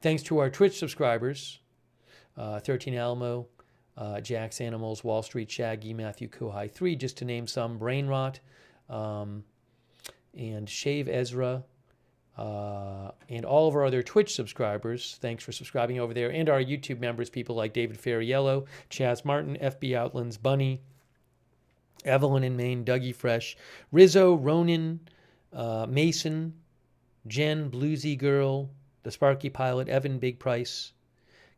Thanks to our Twitch subscribers, 13 Alamo, Jack's Animals, Wall Street Shaggy, Matthew Kohai 3, just to name some, Brain Rot, and Shave Ezra, and all of our other Twitch subscribers. Thanks for subscribing over there. And our YouTube members, people like David Ferriello, Chaz Martin, FB Outlands, Bunny, Evelyn in Maine, Dougie Fresh, Rizzo, Ronan, Mason, Jen, Bluesy Girl, The Sparky Pilot, Evan Big Price,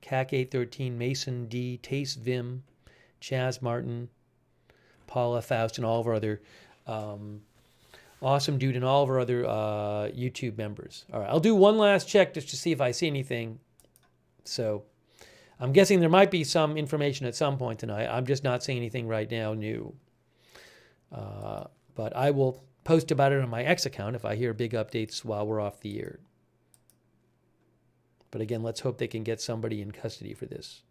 CAC 813, Mason D, Taste Vim, Chaz Martin, Paula Faust, and all of our other Awesome Dude and all of our other YouTube members. All right, I'll do one last check just to see if I see anything. So I'm guessing there might be some information at some point tonight. I'm just not seeing anything right now new. But I will post about it on my X account if I hear big updates while we're off the air. But again, let's hope they can get somebody in custody for this.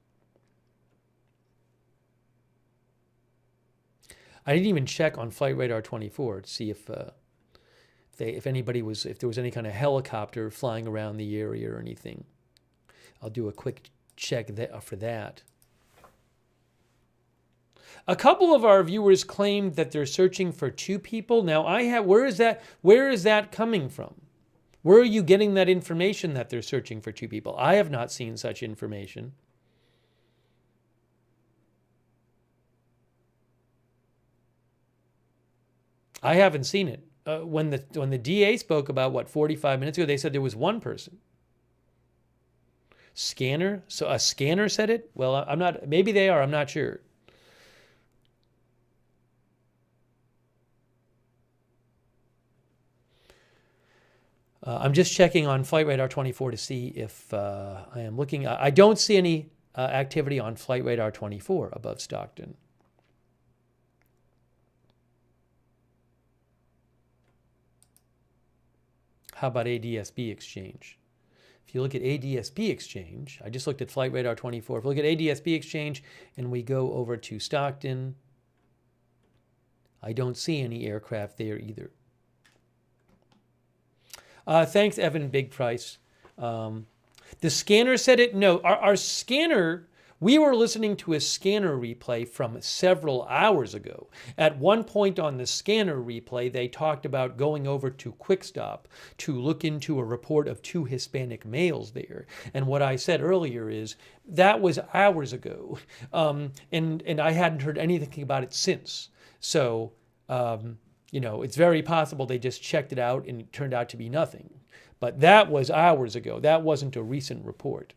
I didn't even check on Flight Radar 24 to see if there was any kind of helicopter flying around the area or anything. I'll do a quick check for that. A couple of our viewers claimed that they're searching for 2 people. Now where is that coming from? Where are you getting that information that they're searching for 2 people? I have not seen such information. I haven't seen it. When the DA spoke about 45 minutes ago, they said there was 1 person. Scanner? So a scanner said it? Well, I'm not. Maybe they are. I'm not sure. I'm just checking on Flight Radar 24 to see if I am looking. I don't see any activity on Flight Radar 24 above Stockton. How about ADSB Exchange? If you look at ADSB Exchange, I just looked at Flight Radar 24. If you look at ADSB Exchange and we go over to Stockton, I don't see any aircraft there either. Thanks, Evan Big Price. The scanner said it. No, our scanner We were listening to a scanner replay from several hours ago. At one point on the scanner replay, they talked about going over to Quick Stop to look into a report of 2 Hispanic males there. And what I said earlier is that was hours ago, and I hadn't heard anything about it since. So, you know, it's very possible they just checked it out and it turned out to be nothing. But that was hours ago. That wasn't a recent report.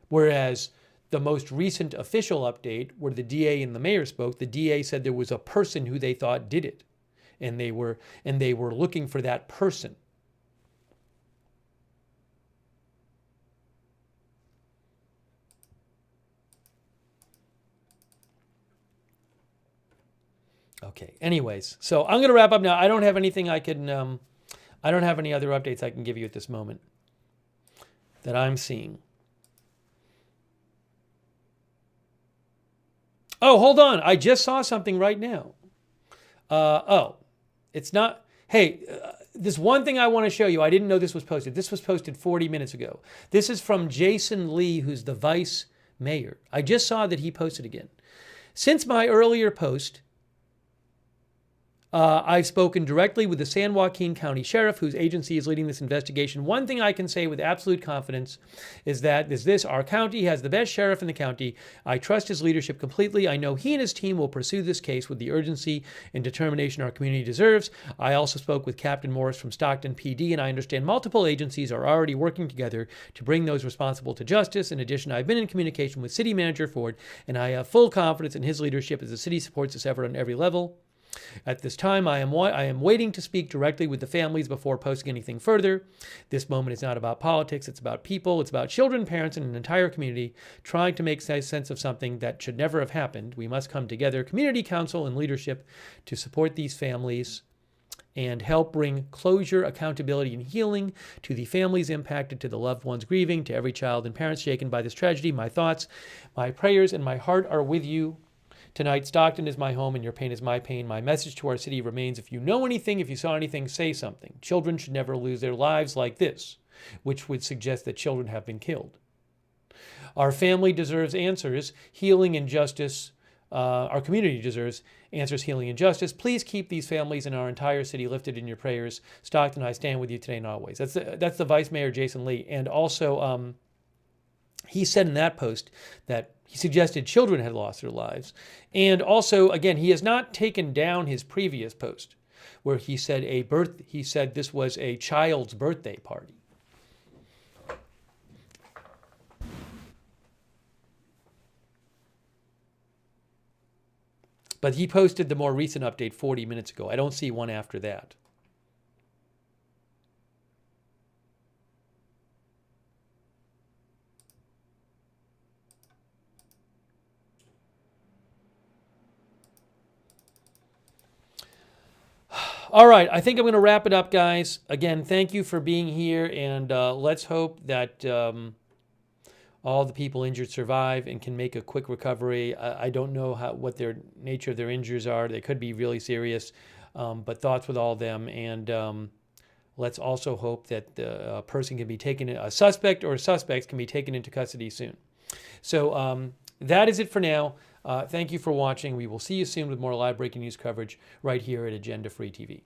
Whereas the most recent official update, where the DA and the mayor spoke, the DA said there was a person who they thought did it, and they were looking for that person. Okay. Anyways, so I'm going to wrap up now. I don't have anything I can. I don't have any other updates I can give you at this moment that I'm seeing. Oh, hold on. I just saw something right now. Oh, it's not. Hey, this one thing I want to show you. I didn't know this was posted. This was posted 40 minutes ago. This is from Jason Lee, who's the vice mayor. I just saw that he posted again. Since my earlier post, I've spoken directly with the San Joaquin County Sheriff, whose agency is leading this investigation. One thing I can say with absolute confidence is that our county has the best sheriff in the county. I trust his leadership completely. I know he and his team will pursue this case with the urgency and determination our community deserves. I also spoke with Captain Morris from Stockton PD, and I understand multiple agencies are already working together to bring those responsible to justice. In addition, I've been in communication with City Manager Ford, and I have full confidence in his leadership as the city supports this effort on every level. At this time, I am waiting to speak directly with the families before posting anything further. This moment is not about politics. It's about people. It's about children, parents, and an entire community trying to make sense of something that should never have happened. We must come together, community council and leadership, to support these families and help bring closure, accountability, and healing to the families impacted, to the loved ones grieving, to every child and parent shaken by this tragedy. My thoughts, my prayers, and my heart are with you. Tonight, Stockton is my home and your pain is my pain. My message to our city remains, if you know anything, if you saw anything, say something. Children should never lose their lives like this, which would suggest that children have been killed. Our family deserves answers, healing, and justice. Our community deserves answers, healing, and justice. Please keep these families and our entire city lifted in your prayers. Stockton, I stand with you today and always. That's the Vice Mayor, Jason Lee. And also, he said in that post that he suggested children had lost their lives. And also, again, he has not taken down his previous post where he said this was a child's birthday party. But he posted the more recent update 40 minutes ago. I don't see one after that. All right, I think I'm going to wrap it up, guys. Again, thank you for being here, and let's hope that all the people injured survive and can make a quick recovery. I don't know what their nature of their injuries are. They could be really serious, but thoughts with all of them. And let's also hope that a person can be taken, a suspect or suspects can be taken into custody soon. So that is it for now. Thank you for watching. We will see you soon with more live breaking news coverage right here at Agenda Free TV.